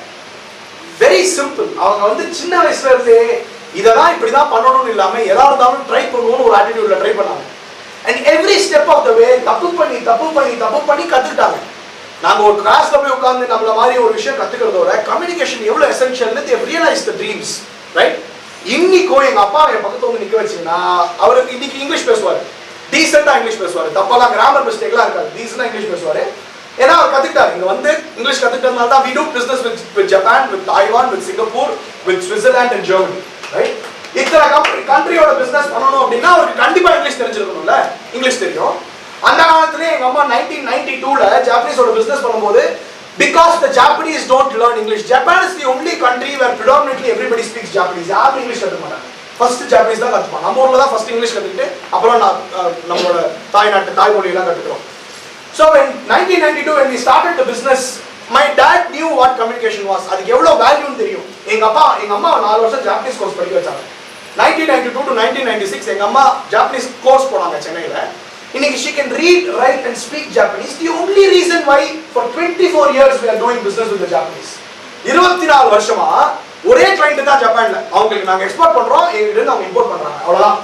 Very simple. அவங்க வந்து சின்ன வயசுல இருந்தே இதெல்லாம் இப்படிதான் பண்ணணும்னு இல்லாம எதா இருந்தாலும் ட்ரை பண்ணுவோம்னு ஒரு ஆட்டிடியூட்ல ட்ரை பண்ணாங்க. And every step of the way தப்பு பண்ணி கத்துக்கிட்டாங்க. நாங்க ஒரு கிளாஸ்ல போய் உட்கார்ந்து நம்மள மாதிரி ஒரு விஷயம் கத்துக்கிறதோட கம்யூனிகேஷன் எவ்வளவு எசென்ஷியல்னு they realize the dreams, right? இன்னைக்கும் எங்க அப்பா என் பக்கத்துல வந்து நிக்க வச்சீங்கன்னா அவருக்கு இன்னைக்கு இங்கிலீஷ் பேசுவாரு, டீசெண்டா இங்கிலீஷ் பேசுவாரு, தப்பாலாம் கிராமர் மிஸ்டேக்லாம் இருக்காது, டீசெண்டா இங்கிலீஷ் பேசுவாரு. ஏன்னா அவர் கத்துக்கிட்டாரு. இங்க வந்து இங்கிலீஷ் கத்துக்கிட்டதுனால தான் we do business with Japan, with Taiwan, with Singapore, with Switzerland and Germany, right? இத்தனை கண்ட்ரியோட பிசினஸ் பண்ணணும் அப்படின்னா அவருக்கு கண்டிப்பா இங்கிலீஷ் தெரிஞ்சிருக்கணும்ல. இங்கிலீஷ் தெரியும். அந்த காலத்திலே எங்க அம்மா 1992ல ஜாப்பனீஸோட பிசினஸ் பண்ணும்போது because the Japanese don't learn English, Japan is the only country where predominantly everybody speaks Japanese. யாரும் இங்கிலீஷ் கத்துக்க மாட்டாங்க. ஃபர்ஸ்ட் ஜாப்பனீஸ் தான் கத்துப்பாங்க. நம்ம ஊர்ல தான் ஃபர்ஸ்ட் இங்கிலீஷ் கத்துக்கிட்டு அப்புறம் நம்மளோட தாய்மொழி எல்லாம் கத்துக்கிறோம். So in 1992 when we started the business, my dad knew what communication was. அதுக்கு எவ்வளவு வேல்யூன்னு தெரியும். எங்க அம்மா 4 வருஷம் ஜாப்பனீஸ் கோர்ஸ் படிக்க வச்சாங்க. 1992 to 1996 எங்க அம்மா ஜாப்பனீஸ் கோர்ஸ் போனாங்க சென்னையில. இன்னைக்கு she can read, write and speak Japanese. The only reason why for 24 years we are doing business with the Japanese. 24 வருஷமா ஒரே கிளையண்ட் தான் ஜப்பான்ல. அவங்களுக்கு நாங்க எக்ஸ்போர்ட் பண்றோம், எங்கிட்ட இருந்து அவங்க இம்போர்ட் பண்றாங்க. அவ்வளவுதான்.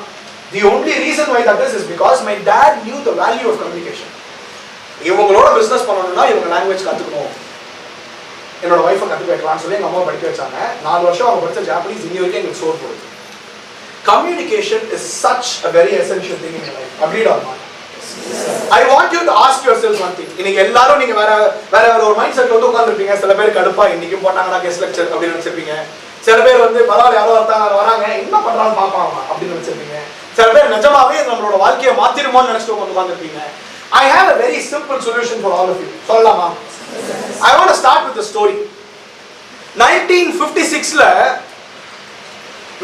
The only reason why that is because my dad knew the value of communication. இவங்களோட பிசினஸ் பண்ணணும்னா இவங்க லாங்குவேஜ் கத்துக்கணும். என்னோட வைஃபை கத்துக்க வைக்கலாம்னு சொல்லி எங்க அம்மா படிக்க வச்சாங்க. 4 வருஷம் அவங்க படிச்ச ஜாப்பனீஸ் இன்னி வரைக்கும் எங்களுக்கு சோறு போடுது. Communication is such a very essential thing in your life. Agreed or not? I want you to ask yourselves one thing. இன்னைக்கு எல்லாரும் நீங்க வேற ஒரு மைண்ட் செட்ல வந்து உட்கார்ந்திருப்பீங்க. சில பேர் கடுப்பா இன்னைக்கு போட்டாங்கடா கெஸ்ட் லெக்சர் அப்படி நினைச்சிருப்பீங்க. சில பேர் வந்து பரவாயில்ல யாரோ வராங்க என்ன பண்றான்னு பாப்பாங்க அப்படின்னு நினைச்சிருப்பீங்க. சில பேர் நிஜமாவே நம்மளோட வாழ்க்கையை மாத்திருமோன்னு நினைச்சிட்டு உட்கார்ந்திருப்பீங்க. I have a very simple solution for all of you. சொல்லலாமா? I want to start with a story. 1956ல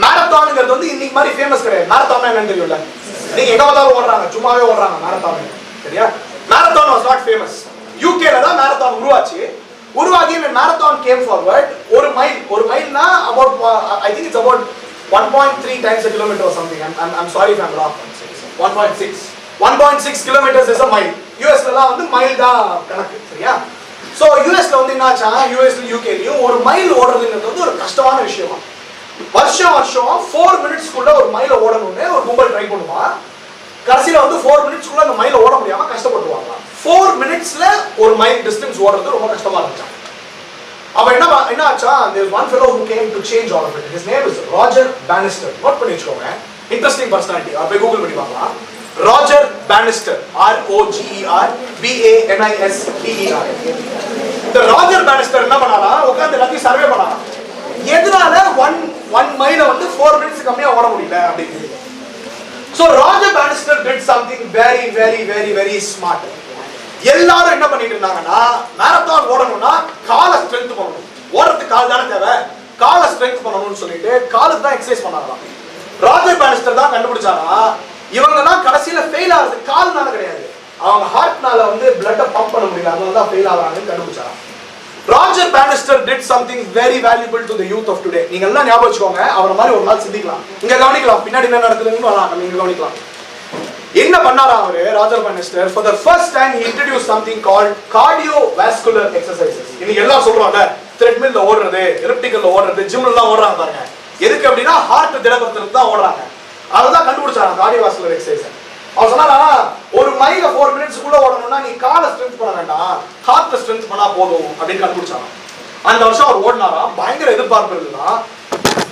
மாரத்தான்ங்கிறது வந்து இன்னைக்கு மாதிரி ஃபேமஸ் கிடையாது. மாரத்தான் என்னன்னு தெரியல. நீங்க எங்க பார்த்தாலும் ஓடுறாங்க, சும்மாவே ஓடுறாங்க மாரத்தான். சரியா? Marathon was not famous. UKல தான் மாரத்தான் உருவாகி when marathon came forward ஒரு மைல்னா about I think it's about 1.3 times a kilometer or something. I'm sorry if I'm wrong. 1.6 kilometers is a mile. US ல வந்து மைல் தான் கணக்கு. சரியா? So US ல வந்து என்னாச்சா US ல UK லயும் ஒரு மைல் ஓடுறதுங்கிறது வந்து ஒரு கஷ்டமான விஷயமா. வருஷம் 4 மினிட்ஸ்க்குள்ள ஒரு மைல ஓடணும்னு ஒரு கும்பல் ட்ரை பண்ணுவா. கடைசியில வந்து 4 மினிட்ஸ்க்குள்ள அந்த மைல ஓட முடியாம கஷ்டப்படுவாங்க. 4 மினிட்ஸ்ல ஒரு மைல் டிஸ்டன்ஸ் ஓடுறது ரொம்ப கஷ்டமா இருந்துச்சு. அப்ப என்ன ஆச்சா, there is one fellow who came to change all of it. His name is Roger Bannister. Note பண்ணி வச்சுக்கோங்க. Interesting personality. போய் கூகுள் பண்ணி பார்க்கலாம். Roger Bannister, ROGER இந்த ராஜர் பேனிஸ்டர் என்ன பண்ணாரா, உட்கார்ந்து எல்லாத்தையும் சர்வே பண்ணாரா. எதனால 1 மைல வந்து 4 மினிட்ஸ் கம்மியா ஓட முடியல அப்படின்னு. So Roger Bannister did something very very very very smart. எல்லாரும் என்ன பண்ணிட்டு இருந்தாங்கன்னா, மாரத்தான் ஓடணும்னா காலை ஸ்ட்ரெngth பண்ணணும். ஓடுறதுக்கு கால் தானே தேவை, காலை ஸ்ட்ரெngth பண்ணணும்னு சொல்லிட்டு காலுக்கு தான் எக்சர்சைஸ் பண்ணாங்களாம். ராஜர் பேனிஸ்டர் தான் கண்டுபிடிச்சாரா, இவங்கெல்லாம் கடைசியில ஃபெயில் ஆகுது கால்னால கிடையாது, அவங்க ஹார்ட்னால வந்து பிளட்டை பம்ப் பண்ண முடியல, அதனால தான் ஃபெயில் ஆகுறாங்கன்னு கண்டுபிடிச்சாரா. Roger Bannister did something very valuable to the youth of today. நீங்க எல்லாம் ஞாபகம் வச்சுக்கோங்க, அவரை மாதிரி ஒரு நாள் சிந்திக்கலாம், இங்க கவனிக்கலாம், பின்னாடி என்ன நடக்குதுன்னு நம்ம இங்க கவனிக்கலாம். என்ன பண்ணாரா அவரு ராஜர் banister? For the first time he introduced something called cardiovascular exercises. இன்னைக்கு எல்லாம் சொல்றாங்க த்ரெட்மில்ல ஓடுறது, எலிப்டிக்கல்ல ஓடுறது, ஜிம்ல எல்லாம் ஓடுறாங்க பாருங்க. எதுக்கு அப்படின்னா ஹார்ட் திடப்படுத்துறதுக்கு தான் ஓடுறாங்க. அததான் கண்டுபிடிச்சாங்க கார்டியோவாஸ்குலர் எக்சர்சைஸ். அவர் சொன்னாரா, ஒரு மைல 4 மினிட்ஸ்க்குள்ள ஓடணும்னா நீ காலை ஸ்ட்ரெngth பண்ண வேண்டாம், ஹார்ட் ஸ்ட்ரெngth பண்ணா போதும் அப்படின்னு கண்டுபிடிச்சாங்க. அந்த வருஷம் அவர் ஓடினாரா, பயங்கர எதிர்பார்ப்பு இருக்குன்னா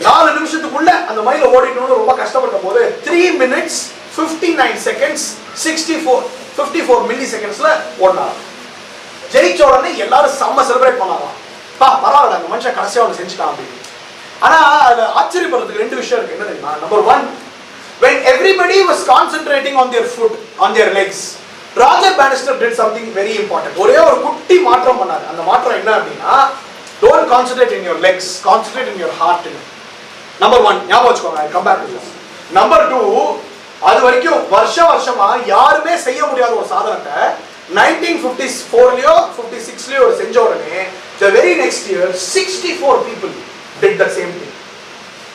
4 நிமிஷத்துக்குள்ள அந்த மைல ஓடிடணும்னு ரொம்ப கஷ்டப்பட்ட போது 3 minutes 59 seconds 54 மில்லி செகண்ட்ஸ்ல ஓடினாரா. ஜெயிச்ச உடனே எல்லாரும் செம்ம செலிப்ரேட் பண்ணாங்க. பரவாயில்ல அந்த மனுஷன் கடைசியா ஒன்று செஞ்சுட்டான் அப்படின்னு. ஆனா அதுல ஆச்சரியப்படுறதுக்கு 2 விஷயம் இருக்கு. என்ன தெரியுமா? Number 1, when everybody was concentrating on their foot, on their legs, Roger Bannister did something very important. ஒரே ஒரு குட்டி மாற்றம் பண்ணாரு. அந்த மாற்றம் என்ன அப்படின்னா, don't concentrate in your legs, concentrate in your heart. Number 1, ஞாபகம் வச்சுக்கோங்க. I come back to this. Number 2, அது வரைக்கும் வருஷமா யாருமே செய்ய முடியாத ஒரு சாதனத்தை 1954லயோ 56லயோ ஒரு செஞ்ச உடனே the very next year 64 people did the same thing.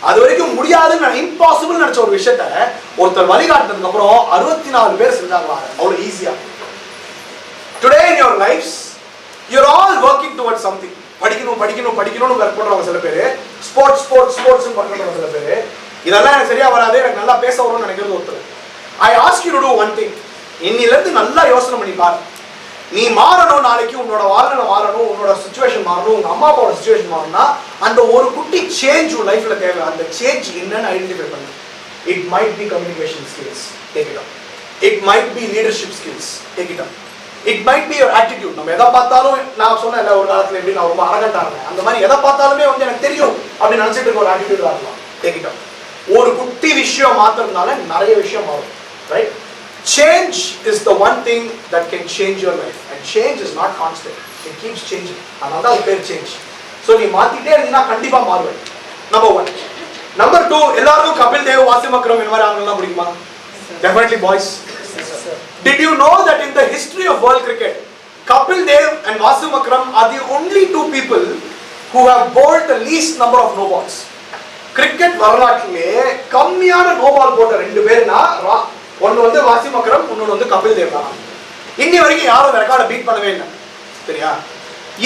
அது வரைக்கும் முடியாதுன்னு இம்பாசிபிள் நினைச்ச ஒரு விஷயத்தை ஒருத்தர் வழிகாட்டினதுக்கு அப்புறம் 64 பேர் செஞ்சாங்க. அவ்வளவு ஈஸியா. Today in your lifes you are all working towards something. படிக்கணும்னு ஒர்க் பண்றவங்க சில பேர், ஸ்போர்ட்ஸ் பண்றவங்க சில பேர். இதெல்லாம் எனக்கு சரியா வராது, எனக்கு நல்லா பேச வரும்னு நினைக்கிறது ஒருத்தர். I ask you to do one thing. இன்னில இருந்து நல்லா யோசனை பண்ணி பாரு. நீ மாறணும், நாளைக்கு உன்னோட வாழ்க்கை மாறணும், உன்னோட சிச்சுவேஷன் மாறணும், உங்க அம்மா அப்பாவோட சிச்சுவேஷன் மாறணும்னா அந்த ஒரு குட்டி சேஞ்ச் உன் லைஃப்ல தேவை. அந்த சேஞ்ச் என்னன்னு ஐடென்டிஃபை பண்ணு. It might be communication skills, take it up. It might be leadership skills, take it up. It might be your attitude. நம்ம எதை பார்த்தாலும், நான் சொன்னேன்ல ஒரு காலத்துல எப்படி நான் ரொம்ப அரகண்டா இருந்தேன், அந்த மாதிரி எதை பார்த்தாலுமே வந்து எனக்கு தெரியும் அப்படின்னு நினைச்சிட்டு இருக்க ஒரு ஆட்டிடியூட் இருக்கலாம். Take it up. ஒரு குட்டி விஷயம் மாத்துறதுனால நிறைய விஷயம் மாறும். Right? Change is the one thing that can change your life, and change is not constant. It keeps changing. அதனால தான் பேர் change. So நீ மாத்திட்டே இருந்தீனா கண்டிப்பா மாறுவே. Number 1. Number 2, எல்லாருக்கும் கபில் தேவ், வாசிம் அக்ரம் இந்த மாதிரி ஆளுங்கலாம் பிடிக்குமா? Definitely boys. Did you know that in the history of world cricket, Kapil Dev and Wasim Akram are the only 2 people who have bowled the least number of no balls? Cricket வரலாற்றிலே கம்மியான no ball போட்ட 2 பேர்னா ஒன்னு வந்து வாசிம் அக்ரம், இன்னொன்னு வந்து கபில் தேவ் தான். இன்னி வரைக்கும் யாரும் அந்த ரெக்கார்டை பீட் பண்ணவே இல்லை. சரியா?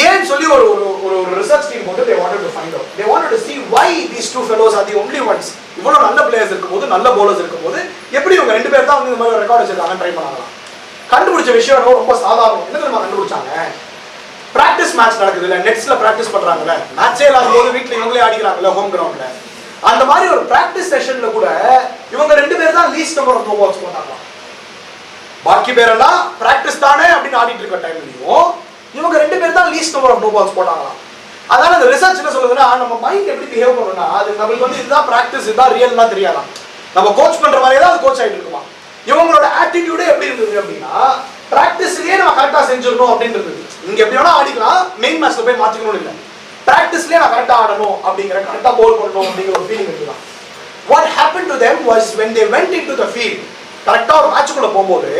ஏன்னு சொல்லி ஒரு ஒரு ரிசர்ச் டீம் போட்டு they wanted to find out. They wanted to see why these 2 fellows are the only ones. இவ்வளவு நல்ல பிளேயர்ஸ் இருக்கும்போது, நல்ல bowlers இருக்கும்போது எப்படி இவங்க 2 பேர் தான் வந்து இந்த மாதிரி ரெக்கார்ட் வச்சிருக்காங்க ட்ரை பண்ணாங்களாம். கண்டுபிடிச்ச விஷயம் ரொம்ப சாதாரணம். என்ன தெரியுமா கண்டுபிடிச்சாங்க? பிராக்டிஸ் மேட்ச் நடக்குது இல்ல, நெட்ஸ்ல பிராக்டிஸ் பண்றாங்கல்ல, மேட்சே இல்லாத போது வீட்ல இவங்களே ஆடிக்கிறாங்கல்ல ஹோம் கிரவுண்ட்ல, அந்த மாதிரி ஒரு பிராக்டிஸ் செஷன்ல கூட இவங்க 2 பேர் தான் least number of no balls போட்டாங்களாம். பாக்கி பேரெல்லாம் பிராக்டிஸ் தானே அப்படின்னு ஆடிட்டு இருக்க டைம்லயும் இவங்க 2 பேர் தான் least number of no balls போட்டாங்களாம். அதனால அந்த ரிசர்ச் என்ன சொல்லுதுன்னா, நம்ம மைண்ட் எப்படி பிஹேவ் பண்ணணும்னா, அது நம்மளுக்கு வந்து இதுதான் பிராக்டிஸ், இதுதான் ரியல்னா தெரியாதான். நம்ம கோச் பண்ற மாதிரியே தான் அது கோச் ஆகிட்டு இருக்குமா. இவங்களோட ஆட்டிடியூடே எப்படி இருந்தது அப்படின்னா, பிராக்டிஸ்லயே நம்ம கரெக்டா செஞ்சிடணும் அப்படின்னு இருந்தது. நீங்க எப்படி வேணா ஆடிக்கலாம், மெயின் மேட்ச்ல போய் மாத்திக்கணும் இல்லை, பிராக்டிஸ்லயே நான் கரெக்டா ஆடணும் அப்படிங்கிற, கரெக்டா போல் பண்ணணும் அப்படிங்கிற ஒரு ஃபீலிங் இருக்குதான். What happened to them was when they went into the field, கரெக்டா ஒரு மேட்ச்க்குள்ள போகும்போது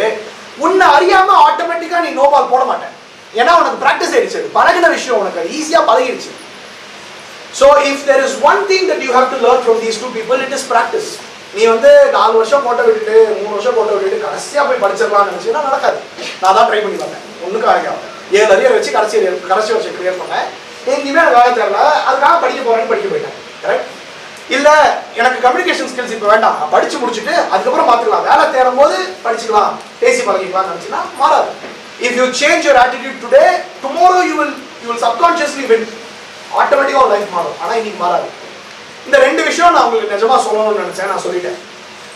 உன்னை அறியாம ஆட்டோமேட்டிக்கா நீ நோ பால் போட மாட்டேன். ஏன்னா உனக்கு பிராக்டிஸ் ஆயிடுச்சு, பழகின விஷயம், உனக்கு ஈஸியா பழகிடுச்சு. So if there is one thing that you have to learn from these 2 people, it is practice. நீ வந்து 4 வருஷம் போட்ட விட்டுட்டு 3 வருஷம் போட்ட விட்டுட்டு கடைசியா போய் படிச்சிடலாம்னு நினைச்சீங்கன்னா நடக்காது. நான் தான் ட்ரை பண்ணி பார்த்தேன், ஒண்ணுக்கு ஆகாது. 7 அரியர் வச்சு கடைசி வருஷம் கிளியர் பண்ணேன். எங்கேயுமே எனக்கு வேலை தெரியல, அதுக்காக படிக்க போறேன்னு படிக்க போயிட்டேன். கரெக்ட்? இல்ல எனக்கு கம்யூனிகேஷன் ஸ்கில்ஸ் இப்போ வேண்டாம், படிச்சு முடிச்சுட்டு அதுக்கப்புறம் பார்த்துக்கலாம், வேலை தேடும் போது படிச்சுக்கலாம், பேசி பழகிக்கலாம் நினைச்சுன்னா மாறாது. If you change your attitude today, tomorrow you will subconsciously win. ஆட்டோமேட்டிக்கா ஒரு லைஃப் மாறும். ஆனா இன்னைக்கு மாறாது. இந்த 2 விஷயம் நான் உங்களுக்கு நிஜமா சொல்லணும்னு நினைச்சேன், நான் சொல்லிட்டேன்.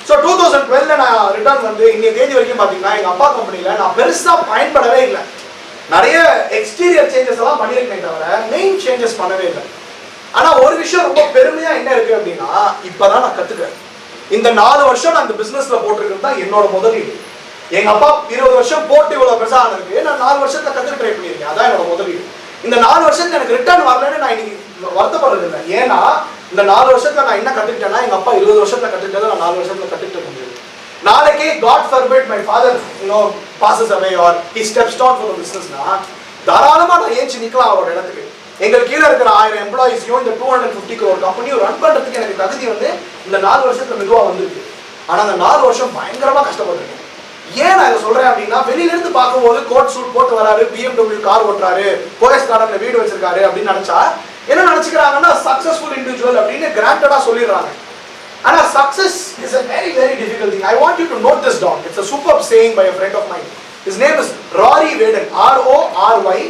ஸோ 2012 நான் ரிட்டர்ன் வந்து இன்னைய தேதி வரைக்கும் பாத்தீங்கன்னா எங்க அப்பா கம்பெனில நான் பெருசா பயன்படவே இல்லை. நிறைய எக்ஸ்டீரியர் சேஞ்சஸ் எல்லாம் பண்ணியிருக்கேன் தவிர மெயின் சேஞ்சஸ் பண்ணவே இல்லை. ஆனா ஒரு விஷயம் ரொம்ப பெருமையா என்ன இருக்கு அப்படின்னா, இப்பதான் நான் கத்துக்கிறேன். இந்த 4 வருஷம் நான் இந்த பிசினஸ்ல போட்டிருக்கிறது தான் என்னோட முதலீடு. எங்க அப்பா 20 வருஷம் போட்டு இவ்வளவு பெருசா ஆனதுக்கு நான் 4 வருஷத்துல கத்துக்க ட்ரை பண்ணியிருக்கேன். அதான் என்னோட முதலீடு. இந்த 4 வருஷத்துக்கு எனக்கு ரிட்டர்ன் வரலன்னு நான் இன்னைக்கு வருத்தப்படுறது இல்லை. ஏன்னா இந்த 4 வருஷத்துல நான் என்ன கத்துக்கிட்டேன்னா, எங்க அப்பா 20 வருஷத்துல கத்துக்கிட்டதை நான் 4 வருஷத்துல கத்துக்கிட்ட முடியும். நாளைக்கு God forbid my father passes away or he steps down from the businessனா தாராளமா நான் ஏஞ்சி நிக்கலாம் அவரோட இடத்துக்கு. எங்களுக்கு கீழே இருக்கிற 1000 எம்ப்ளாயிஸையும் இந்த 250 crore கம்பெனியும் ரன் பண்றதுக்கு எனக்கு தகுதி வந்து இந்த 4 வருஷத்துல மெதுவா வந்திருக்கு. ஆனா அந்த 4 வருஷம் பயங்கரமா கஷ்டப்பட்டிருக்கேன். ஏன் நான் இதை சொல்றேன் அப்படின்னா, வெளியில இருந்து பார்க்கும்போது கோட் சூட் போட்டு வராரு, BMW கார் ஓட்டுறாரு, போயஸ் கார்டன்ல வீடு வச்சிருக்காரு அப்படின்னு நினைச்சா என்ன நினைச்சுக்கிறாங்கன்னா சக்சஸ்ஃபுல் இண்டிவிஜுவல் அப்படின்னு கிராண்டடா சொல்லிடுறாங்க. ஆனா success is a very very difficult thing. I want you to note this down. It's a superb saying by a friend of mine. His name is Rory Vaden, RORYVADEN.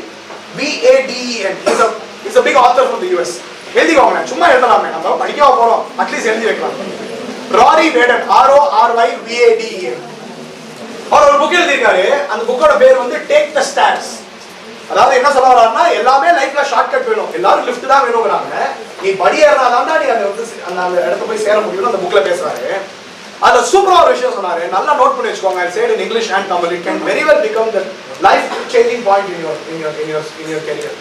He's a big author from the US. எழுதிக்கோங்க, சும்மா எழுதலாமே, நம்ம படிக்கவா போறோம், at least எழுதி வைக்கலாம். Rory Vaden, RORYVADEN. அவர் ஒரு book எழுதியிருக்காரு. அந்த புக்கோட பேர் வந்து டேக் த ஸ்டாண்ட்ஸ். அதாவது என்ன சொல்ல வர்றாருன்னா, எல்லாமே லைஃப்ல ஷார்ட்கட் வேணும், எல்லாரும் லிஃப்ட் தான் வேணுங்கிறாங்க. நீ படி ஏறினாதான் நீ அந்த இடத்த போய் சேர முடியும்னு அந்த புக்ல பேசுறாரு. அதுல சூப்பரா ஒரு விஷயம் சொன்னாரு, நல்லா நோட் பண்ணி வச்சுக்கோங்க. I said in English and Tamil, it can very well become the life changing point in your career.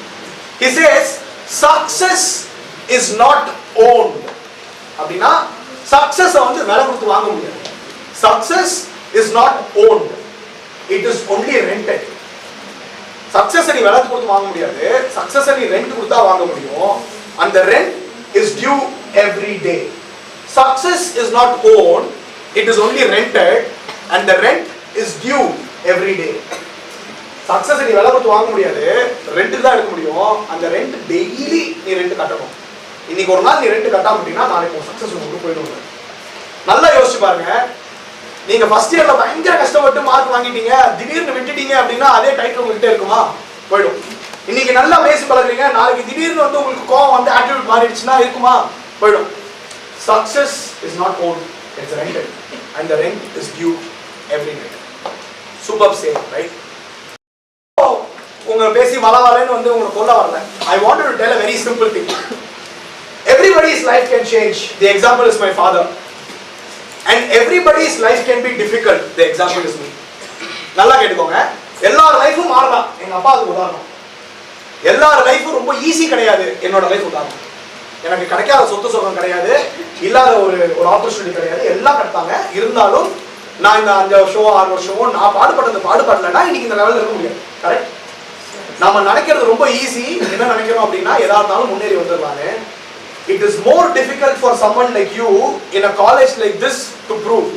He says success is not owned. அப்படினா success வந்து விலை கொடுத்து வாங்க முடியாது. Success is not owned, it is only rented. Success நீ விலை கொடுத்து வாங்க முடியாது, success நீ ரெண்ட் கொடுத்தா வாங்க முடியும். and the rent is due every day. Success is not owned, it is only rented, and the rent is due every day. Success நீ விலை கொடுத்து வாங்க முடியாது, ரெண்ட் தான் எடுக்க முடியும். அந்த ரெண்ட் டெய்லி நீ ரெண்ட் கட்டணும். இன்னைக்கு ஒரு நாள் நீ ரெண்ட் கட்டாம அப்படின்னா நாளைக்கு சக்சஸ் உங்களுக்கு போயிடும். நல்லா யோசிச்சு பாருங்க, நீங்க ஃபர்ஸ்ட் இயர்ல பயங்கர கஷ்டப்பட்டு மார்க் வாங்கிட்டீங்க, திடீர்னு விட்டுட்டீங்க அப்படின்னா அதே டைட்டில் உங்ககிட்ட இருக்குமா? போயிடும். இன்னைக்கு நல்லா பேசி பழகுறீங்க, நாளைக்கு திடீர்னு வந்து உங்களுக்கு கோவம் வந்து ஆட்டிடியூட் மாறிடுச்சுன்னா இருக்குமா? போயிடும். Success is not owned, it's rented, and the rent is due every night. Superb saying, right? உங்க பேசி வளவலன்னு வந்து உங்களுக்கு சொல்ல வரல. I wanted to tell a very simple thing. Everybody's life can change. The example is my father. And everybody's life can be difficult. The example is me. நல்லா கேட்டுக்கோங்க, எல்லார் லைஃபும் மாறலாம். எங்க அப்பா அதுக்கு உதாரணம். எல்லார் லைஃபும் ரொம்ப ஈஸி கிடையாது, என்னோட லைஃப் உதாரணம். எனக்கு கிடைக்காத சொத்து சுகம் கிடையாது, இல்லாத ஒரு ஆப்பர்ச்சுனிட்டி கிடையாது, எல்லாம் கிடைத்தாங்க. இருந்தாலும் நான் இந்த 5 வருஷமோ 6 வருஷமோ நான் பாடுபடலைன்னா இன்னைக்கு இந்த லெவலில் இருக்க முடியாது. கரெக்ட்? நம்ம நினைக்கிறது ரொம்ப ஈஸி. என்ன நினைக்கிறோம் அப்படின்னா எதா இருந்தாலும் முன்னேறி வந்துடலான்னு. It is more difficult for someone like you in a college like this to prove.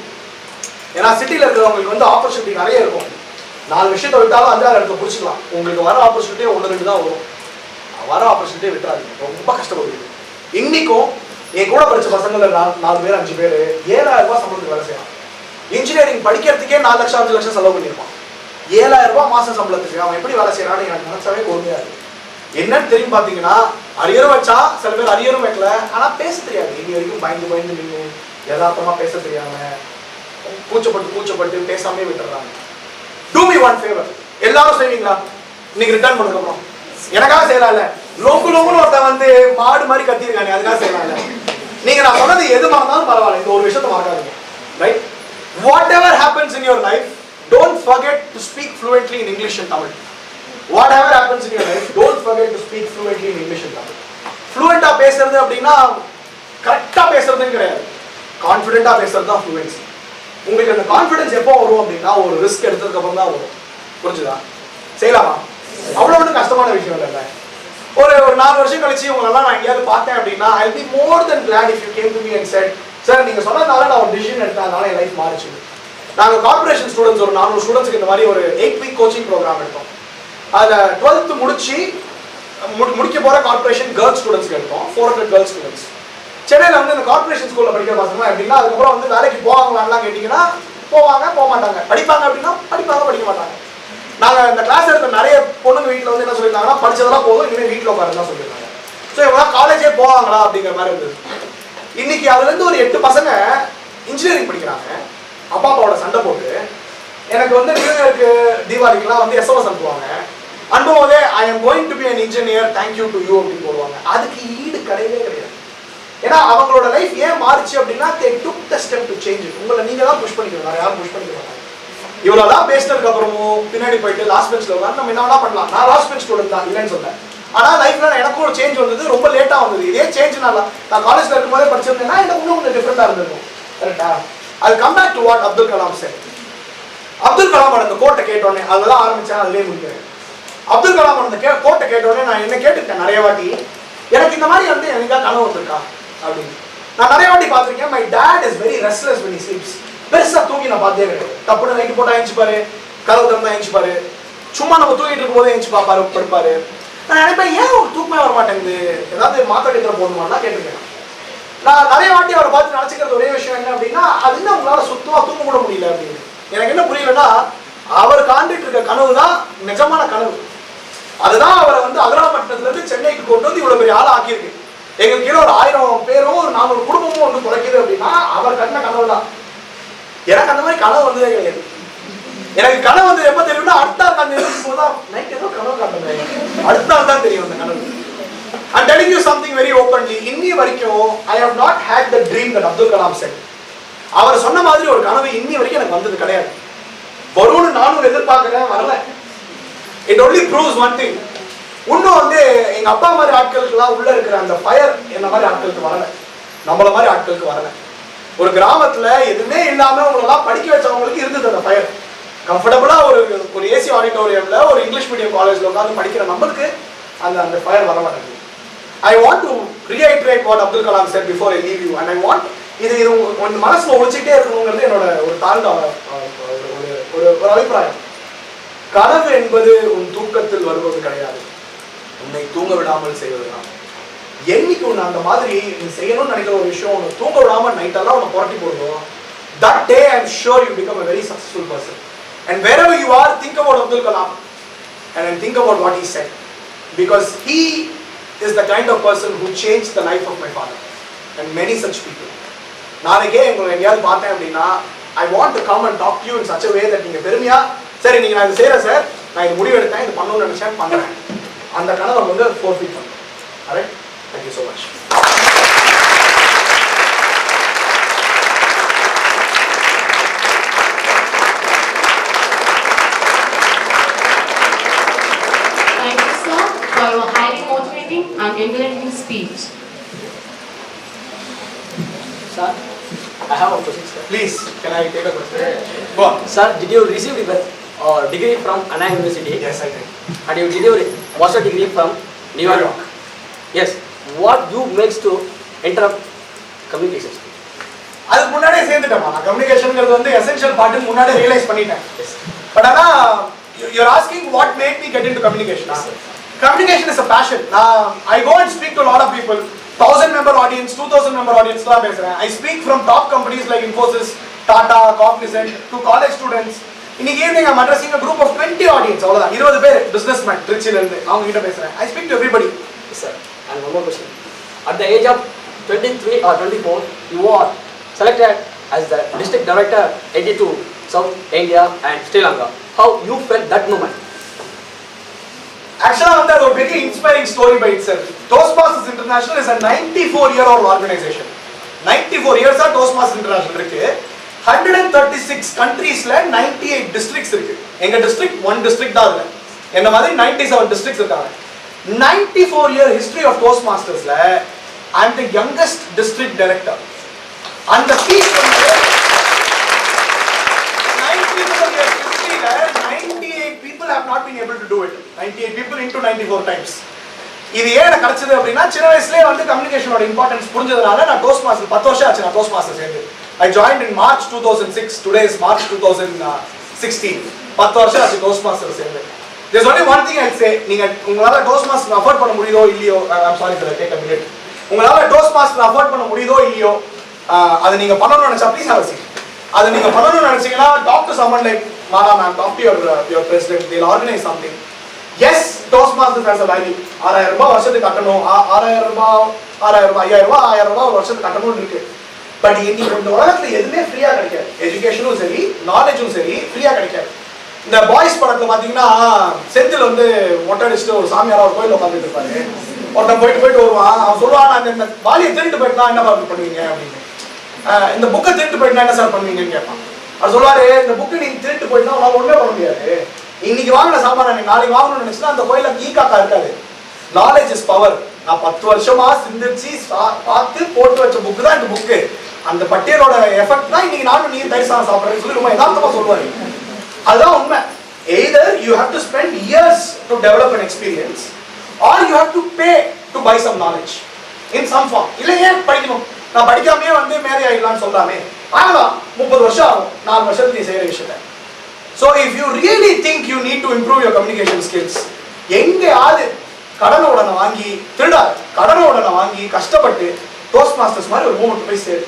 ஏன்னா சிட்டியில் இருக்கிறவங்களுக்கு வந்து ஆப்பர்ச்சுனிட்டி நிறைய இருக்கும். 4 விஷயத்தை விட்டாலும் 5ஆவது இடத்துல பிடிச்சிக்கலாம். உங்களுக்கு வர ஆப்பர்ச்சுனிட்டியே 1-2 தான் வரும். வர ஆப்பர்ச்சுனிட்டியே விட்டுறாதீங்க, ரொம்ப கஷ்டப்படுவீங்க. இன்னைக்கும் என் கூட படிச்ச பசங்கள 4 பேர் 5 பேர் 7,000 ரூபாய் சம்பளத்துக்கு வேலை செய்யலாம். இன்ஜினியரிங் படிக்கிறதுக்கே 4 லட்சம் 5 லட்சம் செலவு பண்ணியிருப்பான். 7,000 ரூபாய் மாசம் சம்பளத்துக்கு அவன் எப்படி வேலை செய்யறான்னு எனக்கு நினைச்சாவே கொடுமையா இருக்கு. என்னன்னு தெரியும் பாத்தீங்கன்னா, அரியரும் வச்சா சில பேர் அரியரும் வைக்கல, ஆனா பேச தெரியாது. இனி வரைக்கும் பயந்து நின்று யதார்த்தமா பேச தெரியாம கூச்சப்பட்டு பேசாமே விட்டுறாங்க. டூ மீ ஒன் ஃபேவர், எல்லாரும் செய்வீங்களா? இன்னைக்கு ரிட்டர்ன் பண்ணதுக்கு அப்புறம் எனக்காக செய்யலாம் இல்ல, லோக்குன்னு ஒருத்தன் வந்து மாடு மாதிரி கத்திருக்காங்க, அதுக்காக செய்யலாம் இல்ல. நீங்க நான் சொன்னது எது மறந்தாலும் பரவாயில்ல, இந்த ஒரு விஷயத்தை மறக்காதீங்க. Right? Whatever happens in your life, don't forget to speak fluently in English and Tamil. Whatever happens in your life, don't forget to speak fluently in English and Tamil. Fluent-ஆ பேசுறது அப்படின்னா கரெக்டா பேசுறதுன்னு கிடையாது, கான்ஃபிடென்ட்டா பேசுறது தான் fluency. உங்களுக்கு அந்த கான்ஃபிடன்ஸ் எப்போ வரும் அப்படின்னா ஒரு ரிஸ்க் எடுத்ததுக்கு அப்புறம் தான் வரும். புரிஞ்சுதா? செய்யலாமா? அவ்வளோ ஒன்றும் கஷ்டமான விஷயம் இல்லை. ஒரு 4 வருஷம் கழிச்சு உங்களெல்லாம் நான் எங்கேயாவது பார்த்தேன் அப்படின்னா I'll be more than glad if you came to me and said, sir நீங்க சொன்னதால நான் ஒரு டிசிஷன் எடுத்ததுனால என் லைஃப் மாறிச்சு. நாங்கள் கார்பரேஷன் ஸ்டூடெண்ட்ஸ் ஒரு 400 ஸ்டூடெண்ட்ஸ்க்கு இந்த மாதிரி ஒரு 8 வீக் கோச்சிங் ப்ரோக்ராம் எடுத்தோம். அதில் 12th முடிச்சு முடிக்க போகிற கார்பரேஷன் கேர்ள்ஸ் ஸ்டூடெண்ட்ஸ்க்கு எடுத்தோம். 400 கேர்ள்ஸ் ஸ்டூடெண்ட்ஸ். சென்னையில் வந்து இந்த கார்பரேஷன் ஸ்கூலில் படிக்கிற பசங்க எப்படின்னா அதுக்கப்புறம் வந்து வேலைக்கு போவாங்களான்லாம் கேட்டிங்கன்னா போவாங்க, போக மாட்டாங்க. படிப்பாங்க அப்படின்னா படிப்பாங்க, படிக்க மாட்டாங்க. நாங்கள் இந்த கிளாஸ் எடுத்த நிறைய பொண்ணுங்க வீட்டில் வந்து என்ன சொல்லியிருந்தாங்கன்னா படிச்சதெல்லாம் போதும், இனிமேல் வீட்டில் உட்காருன்னு தான் சொல்லியிருந்தாங்க. ஸோ இவங்களாம் காலேஜே போவாங்களா அப்படிங்கிற மாதிரி இருந்தது. இன்னைக்கு அதுலேருந்து ஒரு 8 பசங்க இன்ஜினியரிங் படிக்கிறாங்க. அப்பா அப்பாவோட சண்டை போட்டு எனக்கு வந்து நியூ இயருக்கு தீபாவளிக்கெல்லாம் வந்து எஸ்எம்எஸ் அனுப்புவாங்க. அனுப்பும்போதே I am going to be an engineer, thank you to you அப்படின்னு போடுவாங்க. அதுக்கு ஈடு கிடையவே கிடையாது. ஏன்னா அவங்களோட லைஃப் ஏன் மாறிச்சு அப்படின்னா they took the step to change it. உங்களை நீங்க தான் புஷ் பண்ணிக்கணும், வேற யாரும் புஷ் பண்ணிக்க மாட்டாங்க. இவ்வளவுதான் பேசினதுக்கு அப்புறமும் பின்னாடி போயிட்டு லாஸ்ட் பெஞ்ச்ல உட்காந்து நம்ம என்ன பண்ணலாம். நான் லாஸ்ட் பெஞ்ச் ஸ்டூடெண்ட் தான், இல்லைன்னு சொன்னேன். ஆனா லைஃப்ல எனக்கும் ஒரு சேஞ்ச் வந்தது, ரொம்ப லேட்டா வந்தது. இதே சேஞ்ச்னால நான் காலேஜ்ல இருக்கும்போதே படிச்சிருந்தேன்னா எனக்கு இன்னும் கொஞ்சம் டிஃப்ரெண்டா இருந்திருக்கும். கரெக்டா? I'll come back to what Abdul Kalam said. Abdul Kalam அந்த கோட்டை கேட்டோடனே அதெல்லாம் ஆரம்பிச்சேன், அதுலேயே முடிக்கிறேன். அப்துல் கலாம் அந்த கோட்டை கேட்டோடனே நான் என்ன கேட்டுருக்கேன் நிறைய வாட்டி, எனக்கு இந்த மாதிரி வந்து எனக்கா கனவு வந்திருக்கா அப்படின்னு. நான் நிறைய வாட்டி பார்த்துருக்கேன். My dad is very restless when he sleeps. பெருசா தூங்கி நான் பார்த்தே கிடையாது. தப்புன்னு நைட்டு போட்டா எழுந்துப்பாரு, கதவு திறந்தா எழுந்துப்பாரு, சும்மா நம்ம தூங்கிட்டு இருக்கும் போதே எழுந்து பார்ப்பாரு, படுப்பாரு. நான் நினைப்பேன் ஏன் ஒரு தூக்கமே வர மாட்டேங்குது, ஏதாவது மாத்திரை எடுத்துற போடணுமாலாம் கேட்டிருக்கேன். நான் நிறைய வாட்டி அவரை பார்த்து நினச்சிக்கிறது ஒரே விஷயம் என்ன அப்படின்னா, அது இன்னும் உங்களால் சுத்தமாக தூங்க கூட முடியல அப்படின்னு. எனக்கு என்ன புரியலன்னா, அவர் காண்டிட்டு இருக்க கனவு தான் நிஜமான கனவு. அதுதான் அவரை வந்து அகராமட்டத்துல இருந்து சென்னைக்கு கொண்டு வந்து இவ்வளவு பெரிய ஆள் ஆக்கியிருக்கு. எங்களுக்கு கீழே ஒரு 1000 பேரும் ஒரு 400 குடும்பமும் வந்து குறைக்குது அப்படின்னா அவர் கண்ண கனவு தான். எனக்கு அந்த மாதிரி கனவு வந்ததே கிடையாது. எனக்கு கனவு வந்து எப்ப தெரியும்னா அடுத்த நாள் தான் போதும். நைட் ஏதோ கனவு காட்டுறேன், அடுத்த நாள் தான் தெரியும் அந்த கனவு. I'm telling you something very openly. இன்னி வரைக்கும் I have not had the dream that Abdul Kalam said. அவர் சொன்ன மாதிரி ஒரு கனவு இன்னி வரைக்கும் எனக்கு வந்தது கிடையாது. வரும்னு நானும் எதிர்பார்க்கிறேன், வரல. It only proves one thing. இன்னும் வந்து எங்க அப்பா மாதிரி ஆட்களுக்குலாம் உள்ள இருக்கிற அந்த ஃபயர் என்ன மாதிரி ஆட்களுக்கு வரல, நம்மள மாதிரி ஆட்களுக்கு வரல. ஒரு கிராமத்துல எதுவுமே இல்லாம உங்களெல்லாம் படிக்க வச்சவங்களுக்கு இருந்தது அந்த ஃபயர். கம்ஃபர்டபுளா ஒரு ஏசி ஆடிட்டோரியம்ல ஒரு இங்கிலீஷ் மீடியம் காலேஜ்ல உட்காந்து படிக்கிற நம்மளுக்கு அந்த ஃபயர் வர மாட்டேங்குது. I want to reiterate what Abdul Kalam said before I leave you, and I want இது உன் மனசுல ஒழிச்சிட்டே இருக்கணுங்கிறது என்னோட ஒரு தாழ்ந்த ஒரு அபிப்பிராயம். கனவு என்பது உன் தூக்கத்தில் வருவது கிடையாது, உன்னை தூங்க விடாமல் செய்வதுதான். என்னைக்கு உன்னை அந்த மாதிரி நீ செய்யணும்னு நினைக்கிற ஒரு விஷயம் உன்னை தூங்க விடாம நைட்டெல்லாம் உன்னை புரட்டி போடுவோம், that day I am sure you become a very successful person. And wherever you are, think about Abdul Kalam and then think about what he said, because he is the kind of person who changed the life of my father and many such people. நாளைக்கே உங்களை எங்கேயாவது பார்த்தேன் அப்படின்னா I want to come and talk to you in such a way that நீங்க பெருமையா சரி நீங்க நான் இது செய்யறேன் சார், நான் இது முடிவு எடுத்தேன், இது பண்ணணும்னு நினைச்சேன், பண்றேன். அந்த கனவை வந்து ஃபோர்ஃபீட் பண்ணுறேன். alright, thank you so much. Thank you sir for your highly motivating and encouraging speech. Sir, I have a question, sir. Please, can I take a question? Go on. Sir, did you receive a degree from Anna University? Yes, I did. And you did your master degree from New York? Yes. What you makes to interrupt communications? அதுக்கு முன்னாடியே சேர்ந்துட்டேன். நான் கம்யூனிகேஷன்ங்கிறது வந்து essential பார்ட்னு முன்னாடியே realise பண்ணிட்டேன். But ஆனா you're asking what made me get into communication. Yes, sir. Communication is a passion. I go and speak to a lot of people. 1000 member audience, 2000 member audience la பேசுறேன். I speak from top companies like Infosys, Tata, Cognizant to college students. இன்னைக்கு evening I'm addressing a group of 20 audience. அவ்வளவுதான், 20 பேர் businessmen திருச்சில இருந்து அவங்க கிட்ட பேசுறேன். I speak to everybody. Yes, sir. And one more question. At the age of 23 or 24, you are selected as the district director headed to South India and Sri Lanka. How you felt that moment? Actually, வந்து அது ஒரு பெரிய inspiring story by itself. Toastmasters International is a 94-year-old organization. 94 இயர்ஸா Toastmasters International இருக்கு. 136 countries-ல 98 districts இருக்கு. எங்க district 1 district தான் இல்ல. என்ன மாதிரி 97 districts இருக்காங்க. 94-year history of Toastmasters-ல I am the youngest district director. அந்த ஸ்பீச் வந்து 94 years history-ல 98 people have not been able to do it. 98 people into 94 times. இது ஏன் கிடைச்சது அப்படின்னா சின்ன வயசுலயே வந்து கம்யூனிகேஷனோட இம்பார்ட்டன்ஸ் புரிஞ்சதுனால நான் டோஸ்ட்மாஸ்டர் 10 வருஷம் ஆச்சு நான் டோஸ்ட்மாஸ்டர் சேர்ந்து. I joined in March 2006. Today is March 2016. 10 வருஷம் ஆச்சு டோஸ்ட்மாஸ்டர் சேர்ந்து. There's only one thing I'll say. நீங்க உங்களால டோஸ்ட்மாஸ்டர் அஃபோர்ட் பண்ண முடியுதோ இல்லையோ, I'm sorry sir, take a minute. உங்களால டோஸ்ட்மாஸ்டர் அஃபோர்ட் பண்ண முடியுதோ இல்லையோ, அதை நீங்க பண்ணணும்னு நினைச்சா ப்ளீஸ் ஹேவ் a seat. அதை நீங்க பண்ணணும்னு நினைச்சீங்கன்னா talk to someone like Mara ma'am, talk to your president. They'll organize something. Yes, Toastmasters has a value. 6000 ரூபாய் வருஷத்துக்கு கட்டணும், 6000 ரூபாய் 5000 ரூபாய் 1000 ரூபாய் வருஷத்துக்கு கட்டணும்னு இருக்கு. பட் இன்னைக்கு இந்த உலகத்துல எதுவுமே ஃப்ரீயா கிடைக்காது. எஜுகேஷனும் சரி, நாலேஜும் சரி ஃப்ரீயா கிடைக்காது. இந்த பாய்ஸ் படத்துல பாத்தீங்கன்னா செந்தில் வந்து மொட்டை அடிச்சுட்டு ஒரு சாமியாரா ஒரு கோயில உட்காந்துட்டு இருப்பாரு. ஒருத்தன் போயிட்டு வருவான், அவன் சொல்லுவான், நான் இந்த வாலியை திருட்டு போயிட்டு என்ன பண்ணுவீங்க அப்படின்னு. இந்த புக்கை திருட்டு போயிட்டு என்ன சார் பண்ணுவீங்கன்னு கேட்பான். அவர் சொல்லுவாரு, இந்த புக்கு நீங்க திருட்டு போயிட்டா உங்களால ஒண்ணுமே பண்ண முடியாது. இன்னைக்கு வாங்கின சாமான நாளைக்கு வாங்கணும்னு நினைச்சுன்னா அந்த கோயில ஈக்காக்கா இருக்காது. Knowledge is power. நான் 10 வருஷமா சிந்திச்சு பார்த்து போட்டு வச்ச புக்கு தான் இந்த புக்கு. அந்த பட்டியலோட எஃபெக்ட் தான் இன்னைக்கு நானும் நீர் தயிர் சாதம் சாப்பிட்றேன்னு சொல்லி ரொம்ப யதார்த்தமா சொல்லுவாரு. அதுதான் உண்மை. Either you have to spend years to develop an experience or you have to pay to buy some knowledge in some form. இல்லை ஏன் படிக்கணும், நான் படிக்காமையே வந்து மேரே ஆகிடலாம்னு சொல்றாமே, ஆகலாம். 30 வருஷம் ஆகும் 4 வருஷத்துக்கு நீ செய்யற விஷயத்த. So if you really think you need to improve your communication skills, எங்கேயாவது கடனை உடனே வாங்கி திருடாது, கடனை உடனே வாங்கி கஷ்டப்பட்டு டோஸ்ட்மாஸ்டர்ஸ் மாதிரி ஒரு மூமெண்ட் போய் சேரு.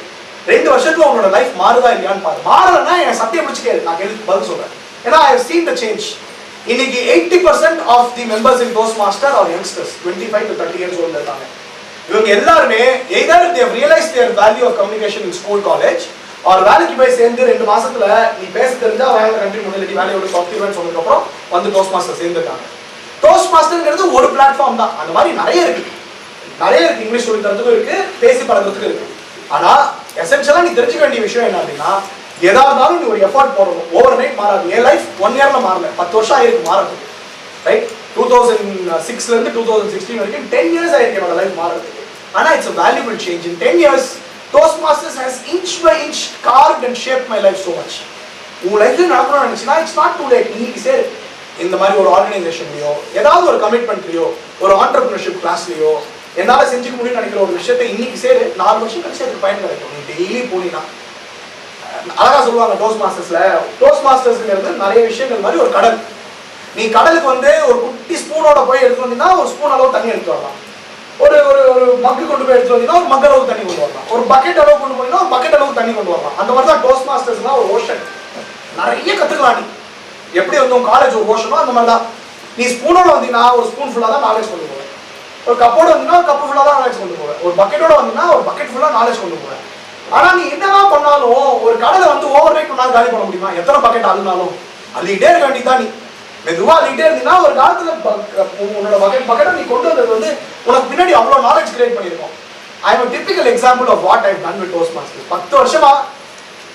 2 வருஷத்துல உங்களோட லைஃப் மாறுதா இல்லையான்னு பாரு. மாறலன்னா என் சத்தியம் பிடிச்சிக்காது, நான் கேள்வி பதில் சொல்றேன். ஏன்னா I have seen the change. இன்னைக்கு 80% of the members in Toastmaster are youngsters, 25 to 30 years old இருக்காங்க. இவங்க எல்லாருமே either they have realized their value of communication in school, college, or வேலைக்கு போய் சேர்ந்து 2 மாசத்துல நீ பேச தெரிஞ்சா வேலை கண்ட்ரி முதலீட்டு வேலையோட சாஃப்ட்வேர்னு சொன்னதுக்கு அப்புறம் வந்து டோஸ்ட்மாஸ்டர் சேர்ந்துட்டாங்க. டோஸ்ட்மாஸ்டர்ங்கிறது ஒரு பிளாட்ஃபார்ம் தான். அந்த மாதிரி நிறைய இருக்கு. இங்கிலீஷ் சொல்லி தரதுக்கும் இருக்கு, பேசி பழகிறதுக்கும் இருக்கு. ஆனா எசென்ஷியலா நீ தெரிஞ்சுக்க வேண்டிய விஷயம் என்ன அப்படின்னா எதா இருந்தாலும் நீ ஒரு எஃபர்ட் போடணும். ஓவர் நைட் மாறாது. என் லைஃப் 1 இயர்ல மாறல, 10 வருஷம் ஆயிருக்கு மாறதுக்கு. ரைட், 2006ல இருந்து 2016 வரைக்கும் 10 இயர்ஸ் ஆயிருக்கு என்னோட லைஃப் மாறதுக்கு. ஆனா it's a valuable change. In 10 years Toastmasters has inch by inch carved and shaped my life so much. உங்க லைஃப்ல நடக்கணும்னு நினைச்சீங்கன்னா இட்ஸ் நாட் டூ லேட். நீ சே இந்த மாதிரி ஒரு ஆர்கனைசேஷன்லயோ ஏதாவது ஒரு கமிட்மெண்ட்லயோ ஒரு ஆண்டர்பிரினர்ஷிப் கிளாஸ்லயோ என்னால செஞ்சுக்க முடியும்னு நினைக்கிற ஒரு விஷயத்தை இன்னைக்கு சேரு, 4 வருஷம் கழிச்சு அதுக்கு பயன் கிடைக்கும். நீ டெய்லி போனீங்கன்னா அழகா சொல்லுவாங்க டோஸ்ட் மாஸ்டர்ஸ்ங்கிறது நிறைய விஷயங்கள் மாதிரி ஒரு கடல். நீ கடலுக்கு வந்து ஒரு குட்டி ஸ்பூனோட போய் எடுத்து வந்தீங்கன்னா ஒரு ஸ்பூன் அளவு தண்ணி எடுத்து வரலாம். ஒரு ஒரு ஒரு மக்கு கொண்டு போய் எடுத்து வந்தீங்கன்னா ஒரு மக் அளவு தண்ணி கொண்டு வரலாம். ஒரு பக்கெட் அளவு கொண்டு போனீங்கன்னா ஒரு பக்கெட் அளவு தண்ணி கொண்டு வரலாம். அந்த மாதிரி தான் டோஸ்ட் மாஸ்டர்ஸ்லாம் ஒரு ஓஷன். நிறைய கத்துக்கலாம். நீ எப்படி வந்து உங்க காலேஜ் ஒரு ஓஷனோ அந்த மாதிரி தான். நீ ஸ்பூனோட வந்தீங்கன்னா ஒரு ஸ்பூன் ஃபுல்லா தான் நாலேஜ் கொண்டு போவேன். ஒரு கப்போட வந்தீங்கன்னா ஒரு கப்பு ஃபுல்லா தான் நாலேஜ் கொண்டு போவேன். ஒரு பக்கெட்டோட வந்தீங்கன்னா ஒரு பக்கெட் ஃபுல்லா நாலேஜ் கொண்டு போவேன். ஆனா நீ என்னதான் பண்ணாலும் ஒரு கடலை வந்து ஓவர் நைட் பண்ணாலும் காலி பண்ண முடியுமா? எத்தனை பக்கெட் அழுனாலும் அள்ளிட்டே இருக்க வேண்டியதான். நீ மெதுவா அள்ளிட்டே இருந்தீங்கன்னா ஒரு காலத்துல உன்னோட பக்கெட்டை நீ கொண்டு வந்தது வந்து உனக்கு பின்னாடி அவ்வளவு நாலேஜ் கிரியேட் பண்ணிருக்கோம். I am a typical example of what I've done with Toastmasters. 10 வருஷமா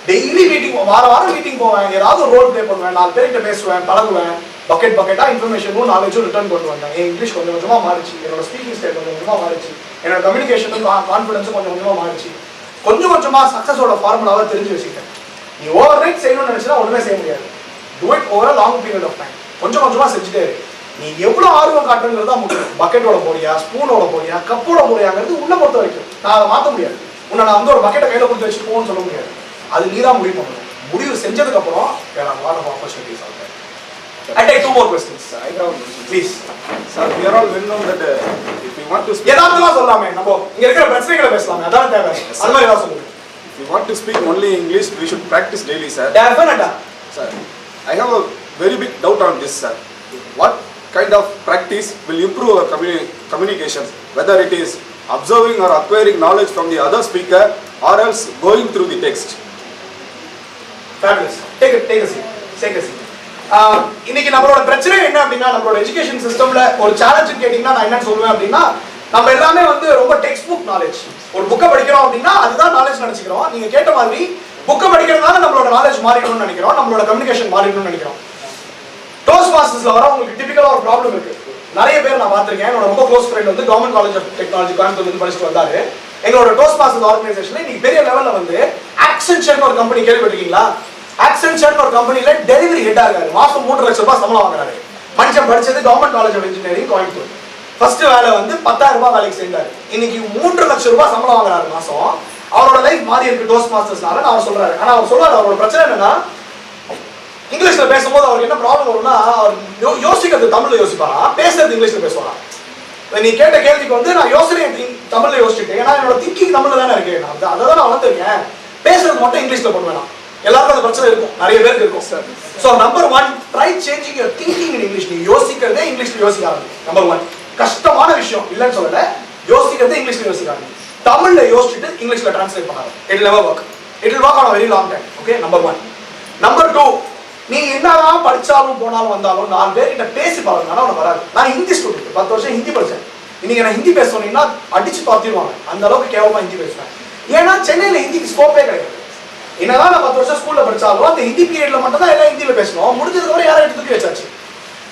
டெய்லி மீட்டிங், வாரம் மீட்டிங் போவேன், ஏதாவது ஒரு ரோல் பிளே பண்ணுவேன், 4 பேர்கிட்ட பேசுவேன், பழகுவேன், பக்கெட்டா இன்ஃபர்மேஷனும் நாலேஜும் ரிட்டர்ன் கொண்டு வந்தேன். என் இங்கிலீஷ் கொஞ்சம் கொஞ்சமா மாறிச்சு, என்னோட ஸ்பீக்கிங் ஸ்டைல் கொஞ்சம் கொஞ்சமா மாறிச்சு, என்னோட கம்யூனிகேஷனும் கான்ஃபிடன்ஸும் கொஞ்சம் கொஞ்சமா மாறிச்சு. கொஞ்சம் கொஞ்சமா சக்சஸோட ஃபார்முலாவை தெரிஞ்சு வச்சுக்கிட்டேன். நீ ஓவர் நைட் செய்யணும்னு நினைச்சா ஒண்ணுமே செய்ய முடியாது. Do it over long period of time. கொஞ்சம் கொஞ்சமா செஞ்சுட்டே இரு. நீ எவ்வளவு ஆர்வம் காட்டுறது தான் முக்கியம். பக்கெட்டோட போறியா, ஸ்பூனோட போறியா, கப்போட போறியாங்கிறது உன்னை பொறுத்த வரைக்கும். நான் அதை மாற்ற முடியாது. உன்னை நான் வந்து ஒரு பக்கெட்டை கையில கொடுத்து வச்சு போன்னு சொல்ல முடியாது. அது நீ தான் முடிவு பண்ணணும். முடிவு செஞ்சதுக்கு அப்புறம் there are a lot of opportunities out there. I take 2 more questions. I have one question. Please. Sir, we are all well known that if we want to speak, ஏதாவதுலாம் சொல்லாமே, நம்ம இங்க இருக்கிற பிரச்சனைகளை பேசலாமே, அதான் தேவை. அது மாதிரி ஏதாவது சொல்லுங்க. if we want to speak only English, we should practice daily, sir. Definitely. Sir, I have a very big doubt on this, sir. What kind of practice will improve our communication, whether it is observing or acquiring knowledge from the other speaker or else going through the text? Fabulous. Take a seat. இன்னைக்கு நம்மளோட பிரச்சனை என்ன அப்படின்னா, நம்மளோட education சிஸ்டம்ல ஒரு challenge கேட்டீங்கன்னா நான் என்ன சொல்லுவேன் அப்படின்னா, நம்ம எல்லாமே வந்து ரொம்ப டெக்ஸ்ட் புக் நாலேஜ். ஒரு புக்கை படிக்கிறோம் அப்படின்னா அதுதான் நாலேஜ் நினைச்சுக்கிறோம். நீங்க கேட்ட மாதிரி புக்கை படிக்கிறதுனால நம்மளோட நாலேஜ் மாறிடணும்னு நினைக்கிறோம், நம்மளோட கம்யூனிகேஷன் மாறிடணும்னு நினைக்கிறோம். டோஸ்ட் மாஸ்டர்ஸ்ல வர உங்களுக்கு டிபிக்கலா ஒரு ப்ராப்ளம் இருக்கு. நிறைய பேர் நான் பார்த்திருக்கேன். என்னோட ரொம்ப க்ளோஸ் ஃப்ரெண்ட் வந்து கவர்மெண்ட் காலேஜ் ஆஃப் டெக்னாலஜி கோயம்புத்தூர்ல இருந்து படிச்சுட்டு வந்தாரு. எங்களோட டோஸ்ட் மாஸ்டர்ஸ் ஆர்கனைசேஷன்ல இன்னைக்கு பெரிய லெவல்ல வந்து ஆக்சென்ச்சர்னு ஒரு கம்பெனி கேள்விப்பட்டிருக்கீங்களா? ஆக்சென்ச்சர்னு ஒரு கம்பெனில டெலிவரி ஹெட்டா இருக்காரு. மாசம் 3 லட்சம் ரூபாய் சம்பளம் வாங்குறாரு. மனுஷன் படிச்சது government college of engineering Coimbatore. First வேலை வந்து 10,000 ரூபாய் வேலைக்கு சேர்ந்தாரு. இன்னைக்கு 3 லட்சம் ரூபாய் சம்பளம் வாங்குறாரு மாசம். அவரோட லைஃப் மாறி இருக்கு டோஸ்ட் மாஸ்டர்ஸ்னால அவர் சொல்றாரு. ஆனா அவர் சொல்றாரு அவரோட பிரச்சனை என்னன்னா, இங்கிலீஷ்ல பேசும்போது அவருக்கு என்ன ப்ராப்ளம் வரும்னா, அவர் யோசிக்கிறது தமிழ்ல யோசிப்பாரா, பேசுறது இங்கிலீஷ்ல பேசுவாரா. நீ கேட்ட கேள்விக்கு வந்து நான் யோசனை தமிழ்ல யோசிச்சுட்டேன். ஏன்னா என்னோட திங்கிங் தமிழ்ல தானே இருக்கு. அதை தான் நான் வளர்ந்துருக்கேன். பேசுறது மட்டும் இங்கிலீஷ்ல பண்ணுவேன். எல்லாருக்கும் அந்த பிரச்சனை இருக்கும், நிறைய பேருக்கு இருக்கும். So number 1, try changing your thinking in English. நீ யோசிக்கிறதே இங்கிலீஷ்ல யோசிக்க ஆரம்பி. நம்பர் 1 கஷ்டமான விஷயம் இல்லைன்னு சொல்லல, யோசிக்கிறதே இங்கிலீஷ்ல யோசிக்க ஆரம்பி. தமிழ்ல யோசிச்சுட்டு இங்கிலீஷ்ல டிரான்ஸ்லேட் பண்ணாரு. It will never work. It will work on a very long time. Okay, number 1. Number 2, நீ என்னதான் படிச்சாலும் போனாலும் வந்தாலும் 4 பேர்கிட்ட பேசி பழகினா உனக்கு வராது. நான் ஹிந்தி ஸ்டூடெண்ட், 10 வருஷம் ஹிந்தி படிச்சேன். இன்னைக்கு நான் ஹிந்தி பேச சொன்னீங்கன்னா அடிச்சு பார்த்துருவாங்க. அந்த அளவுக்கு கேவலமா ஹிந்தி பேசுவேன். ஏன்னா சென்னையில ஹிந்திக்கு ஸ்கோப்பே கிடையாது. என்னதான் நான் 10 வருஷம் ஸ்கூல்ல படிச்சாலும் அந்த ஹிந்தி பீரியட்ல மட்டும் தான் எல்லாம் ஹிந்தியில பேசணும். முடிஞ்சதுக்கு அப்புறம் யாரும் எடுத்து வச்சாச்சு.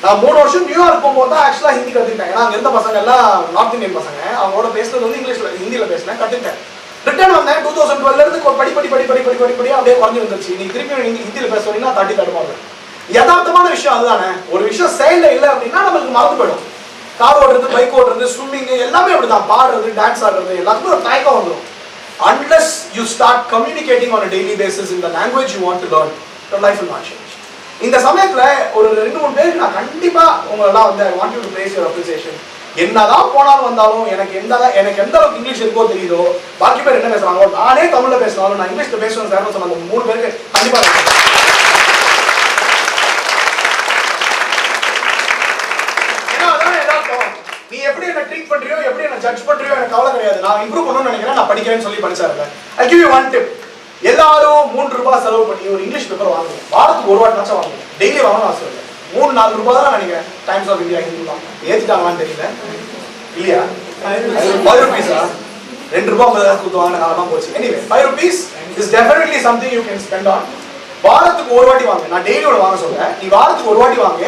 நான் 3 வருஷம் நியூயார்க் போகும்போது தான் ஆக்சுவலா ஹிந்தி கத்துக்கிட்டேன். ஏன்னா அங்க இருந்த பசங்க எல்லாம் நார்த் இந்தியன் பசங்க, அவங்களோட பேசுறது வந்து இங்கிலீஷ்ல ஹிந்தியில பேசினேன், கத்துக்கிட்டேன். ரிட்டர்ன் வந்தேன் 2012ல இருந்து படி அப்படியே குறைஞ்சு வந்துருச்சு. நீ திரும்பி ஹிந்தியில பேசுறீங்கன்னா தடுமாறு. யதார்த்தமான விஷயம் அதுதானே. ஒரு விஷயம் செயல்ல இல்லை அப்படின்னா நம்மளுக்கு மறந்து போயிடும். கார் ஓடுறது, பைக் ஓடுறது, ஸ்விம்மிங் எல்லாமே அப்படிதான். பாடுறது, டான்ஸ் ஆடுறது எல்லாத்துக்கும் ஒரு தயக்கம் வந்துடும். Unless you start communicating on a daily basis in the language you want to learn, your life will not change. இந்த சமயத்துல ஒரு 2-3 பேருக்கு நான் கண்டிப்பா உங்களெல்லாம் வந்து I want you to praise your appreciation. என்னதான் போனாலும் வந்தாலும் எனக்கு எந்த அளவுக்கு இங்கிலீஷ் இருக்கோ தெரியுதோ, பாக்கி பேர் என்ன பேசுறாங்களோ, நானே தமிழ்ல பேசினாலும் நான் இங்கிலீஷ்ல பேசுவேன் சார்னு சொன்ன அந்த 3 பேருக்கு கண்டிப்பா நீ எப்படி என்ன ட்ரீட் பண்றியோ, எப்படி என்ன ஜட்ஜ் பண்றியோ எனக்கு கவலை கிடையாது. நான் இம்ப்ரூவ் பண்ணணும்னு நினைக்கிறேன், நான் படிக்கிறேன்னு சொல்லி படிச்சாருங்க. I give you one tip. எல்லாரும் 3 ரூபாய் செலவு பண்ணி ஒரு இங்கிலீஷ் பேப்பர் வாங்குங்க. வாரத்துக்கு 1 வாட்டினாச்சும் வாங்குங்க. டெய்லி வாங்கணும் அவசியம் இல்லை. 3-4 ரூபாய் தான் நினைக்கிறேன். டைம்ஸ் ஆஃப் இந்தியா ஹிந்தி தான் ஏத்திட்டாங்களான்னு தெரியல. இல்லையா 5 ரூபீஸா? ₹2 கொடுத்து வாங்கின காலமாக போச்சு. Anyway ₹5 is definitely something you can spend on. வாரத்துக்கு ஒரு வாட்டி வாங்க. நான் டெய்லியோட வாங்க சொல்றேன். நீ வாரத்துக்கு ஒரு வாட்டி வாங்க.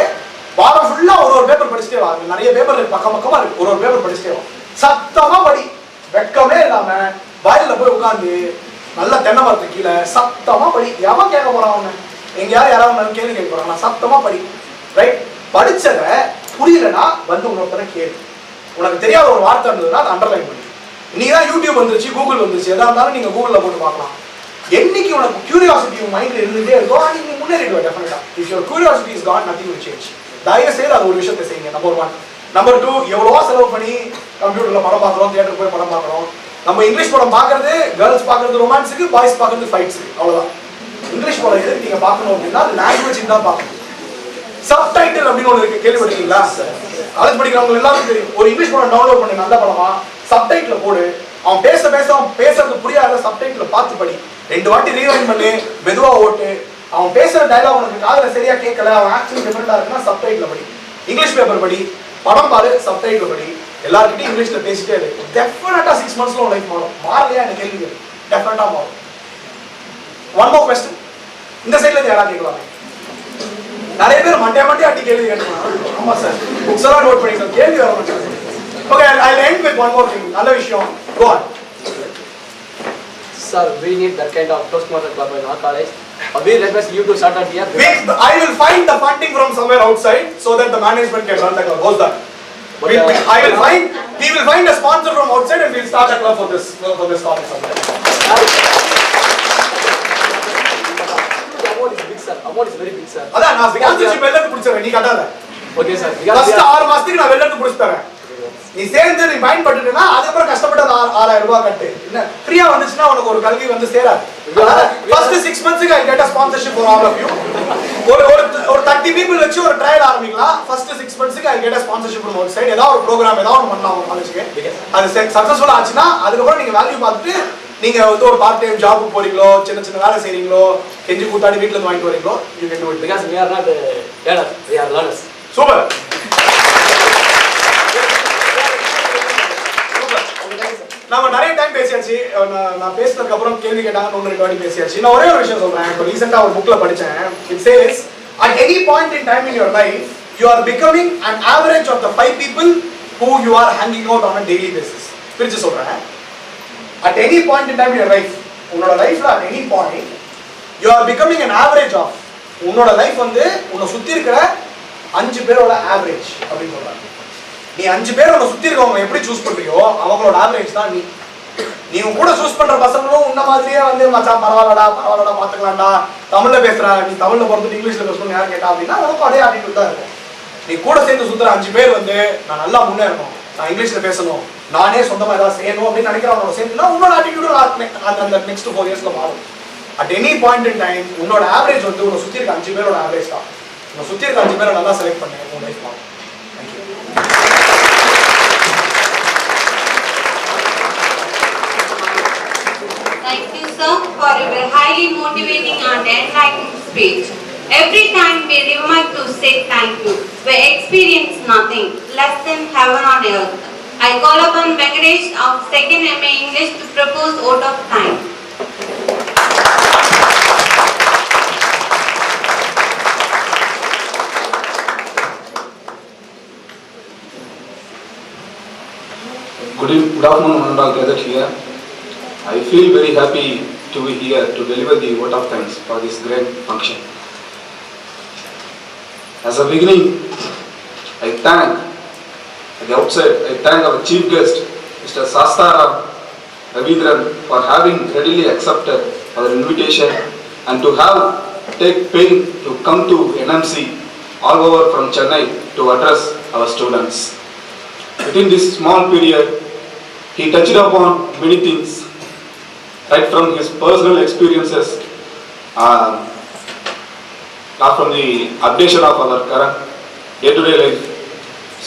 வாரம் ஃபுல்லா ஒரு பேப்பர் படிச்சுட்டே வாங்க. நிறைய பேப்பர் இருக்கு, பக்கமா இருக்கு. ஒரு பேப்பர் படிச்சுட்டே வாங்க. சத்தமா படி, வெட்கமே இல்லாம வயல்ல போய் உட்காந்து நல்ல தென்னை மரத்துக்கு கீழே சத்தமா படி. எவன் கேட்க போறான் அவனை? எங்க யாராவது கேள்வி கேட்க போறாங்க? சத்தமா படி. ரைட்? படிச்சத புரியலன்னா வந்து உன்னொருத்தர கேள்வி. உனக்கு தெரியாத ஒரு வார்த்தை இருந்ததுன்னா அதை அண்டர்லைன் பண்ணி. இன்னைக்கு தான் யூடியூப் வந்துருச்சு, கூகுள் வந்துருச்சு. எதா இருந்தாலும் நீங்க கூகுள்ல போட்டு பார்க்கலாம். என்னைக்கு உனக்கு கியூரியாசிட்டி உங்க மைண்ட்ல இருந்துட்டே இருக்கோ நீ முன்னேறிடுவ டெஃபினட்டா. If your curiosity is got, nothing will change. தயவு செய்து அது ஒரு விஷயத்தை செய்யுங்க. நம்பர் 1. நம்பர் 2, எவ்வளவோ செலவு பண்ணி கம்ப்யூட்டர்ல படம் பார்க்குறோம், தியேட்டருக்கு போய் படம் பார்க்குறோம். நம்ம இங்கிலீஷ் படம் பார்க்கறது, கேர்ள்ஸ் பார்க்கறது ரொமான்ஸுக்கு, பாய்ஸ் பார்க்கறது ஃபைட்ஸுக்கு, அவ்வளவுதான். இங்கிலீஷ் படம் எதுக்கு நீங்க பார்க்கணும் அப்படின்னா அது லாங்குவேஜ் தான் பார்க்கணும். சப்டைட்டில் அப்படின்னு ஒன்று இருக்கு, கேள்விப்பட்டிருக்கீங்களா? காலேஜ் படிக்கிறவங்க எல்லாரும் தெரியும். ஒரு இங்கிலீஷ் படம் டவுன்லோட் பண்ணி நல்ல படமா சப்டைட்டில் போடு. அவன் அவன் பேசுறது புரியாத சப்டைட்டில் பார்த்து படி. 2 வாட்டி ரீவைண்ட் பண்ணி மெதுவா ஓட்டு. அவன் பேசுற டயலாக் உனக்கு காதுல சரியா கேட்கல, அவன் ஆக்சுவலி டிஃபரெண்டா இருக்குன்னா சப்டைட்டில் படி. இங்கிலீஷ் பேப்பர் படி, படம் பாரு, சப்டைட்டில் படி. எல்லார்கிட்டையும் இங்கிலீஷ்ல பேசிட்டே இருக்கு. டெஃபினட்டா 6 monthsல உன் லைஃப் மாறும். மாறலையா எனக்கு கேள்வி கேளு, டெஃபினட்டா மாறும். One more question. இந்த சைடுல இருந்து யாரா கேட்கலாம்? நிறைய பேர் மண்டே அடி கேள்வி கேட்கலாம். ஆமா சார், புக்ஸ் எல்லாம் நோட் பண்ணிக்கலாம், கேள்வி வர மாட்டாங்க. Okay, I'll end with one more thing. நல்ல விஷயம். Go on. Sir, we need that kind of Toastmaster club in our college. We request you to start out here. I will find the funding from somewhere outside so that the management can run the club. How's that? We will find a sponsor from outside and we'll start a club for this college somewhere. The amount is big, sir. Amount is very big, sir. அதான் நான் sponsorship வெல்ல புடிச்சறேன், நீ கட்டாத. Okay, sir. First 6 மாசத்துக்கு நான் வெல்ல புடிச்சு தரேன். நீ சேர்ந்து நீ பயன்பட்டுட்டேன்னா அதுக்கு அப்புறம் கஷ்டப்பட்டு ₹6000 கட்டு. என்ன ஃப்ரீயா வந்துச்சுன்னா உனக்கு ஒரு கல்வி வந்து சேராது. First 6 monthsக்கு I get a sponsorship for all of you. ஒரு 30 people வச்சு ஒரு ட்ரையல் ஆரம்பிக்கலாம். First 6 monthsக்கு I get a sponsorship from outside. ஏதாவது ஒரு ப்ரோகிராம் ஏதாவது பண்ணலாம் உங்க காலேஜ்க்கு. அது சக்சஸ்ஃபுல் ஆச்சுன்னா அதுக்கு அப்புறம் நீங்க வேல்யூ பார்த்துட்டு நீங்க வந்து ஒரு பார்ட் டைம் ஜாபுக்கு போறீங்களோ, சின்ன வேலை செய்றீங்களோ, கெஞ்சி கூத்தாடி வீட்ல இருந்து வாங்கிட்டு வரீங்களோ, you can do it. Because we are not learners, we are learners. Super. நாம நிறைய டைம் பேசியாச்சு. நான் பேசினதுக்கு அப்புறம் கேள்வி கேட்டாங்க, 1-2 வாட்டி பேசியாச்சு. நான் ஒரே ஒரு விஷயம் சொல்றேன். இப்போ ரீசெண்டா ஒரு புக்ல படிச்சேன். It says at any point in time in your life you are becoming an average of the 5 people who you are hanging out on a daily basis. பிரிச்சு சொல்றேன். At any point in time in your life, உன்னோட லைஃப்ல at any point you are becoming an average of, உன்னோட life வந்து உன்னை சுத்தி இருக்கிற 5 பேரோட ஆவரேஜ் அப்படின்னு சொல்றாங்க. நீ 5 பேர் உன்னை சுத்தி இருக்கவங்க எப்படி சூஸ் பண்றியோ அவங்களோட ஆவரேஜ் தான் நீ. நீ உன் கூட சூஸ் பண்ற பசங்களும் உன்ன மாதிரியே வந்து மச்சான் பரவாயில்லடா பாத்துக்கலாம்டா, தமிழ்ல பேசுறா, நீ தமிழ்ல பிறந்து இங்கிலீஷ்ல பேசணும் யார் கேட்டா அப்படின்னா உனக்கும் அதே ஆட்டிடியூட் தான் இருக்கும். நீ கூட சேர்ந்து சுத்துற 5 பேர் வந்து நான் நல்லா முன்னேறணும், நான் இங்கிலீஷ்ல பேசணும், நானே சொந்தமா ஏதாவது செய்யணும் அப்படின்னு நினைக்கிறவங்களோட சேர்ந்துனா உன்னோட ஆட்டிடியூட் அந்த நெக்ஸ்ட் 4 yearsல மாறும். At any point in time உன்னோட ஆவரேஜ் வந்து உன்னை சுத்தி இருக்க 5 பேரோட ஆவரேஜ் தான். உன்னை சுத்தி இருக்க 5 பேரை நல்லா செலக்ட் பண்ணு, உன் லைஃப் மாறும். Thank you, sir, for your highly motivating and enlightening speech. Every time we remember to say thank you, we experience nothing less than heaven on earth. I call upon Venkatesh of 2nd MA English to propose vote of thanks. Good afternoon, and all gathered here. I feel very happy to be here to deliver the vote of thanks for this great function. As a beginning, I thank, at the outset, I thank our chief guest, Mr. Sastaram Ravindran, for having readily accepted our invitation and to have take pain to come to NMC all over from Chennai to address our students. Within this small period, he touched upon many things, right from his personal experiences, from the updation of our current day-to-day life.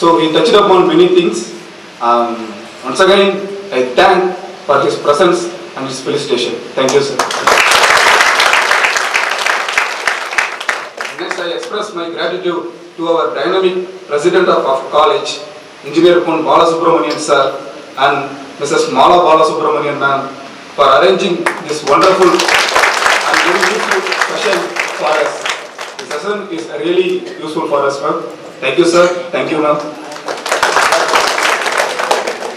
So he touched upon many things. Once again, I thank for his presence and his felicitation. Thank you, sir. Next, I express my gratitude to our dynamic president of our college, Engineer Pon Balasubramanian sir, and Mrs. Mala Balasubramanian ma'am for arranging this wonderful and very useful session for us. The session is really useful for us, ma'am. Thank you, sir. Thank you, ma'am.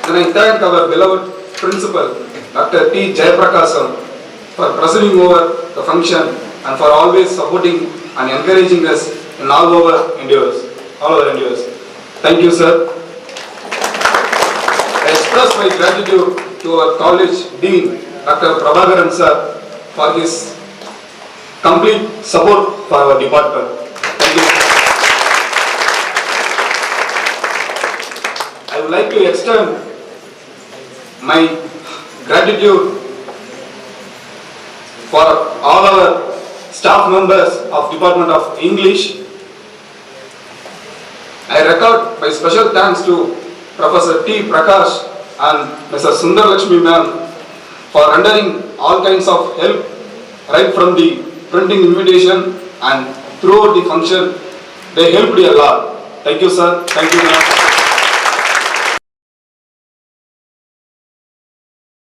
Then I thank our beloved principal, Dr. T. Jayaprakash, for presiding over the function and for always supporting and encouraging us in all our endeavors. Thank you, sir. I express my gratitude to our college dean, Dr. Prabhakaran sir, for his complete support for our department. Thank you. I would like to extend my gratitude for all our staff members of Department of English. I record my special thanks to Professor T. Prakash and Mrs. Sundar Lakshmi ma'am for rendering all kinds of help right from the printing invitation and throughout the function. They helped me a lot. Thank you, sir. Thank you, ma'am.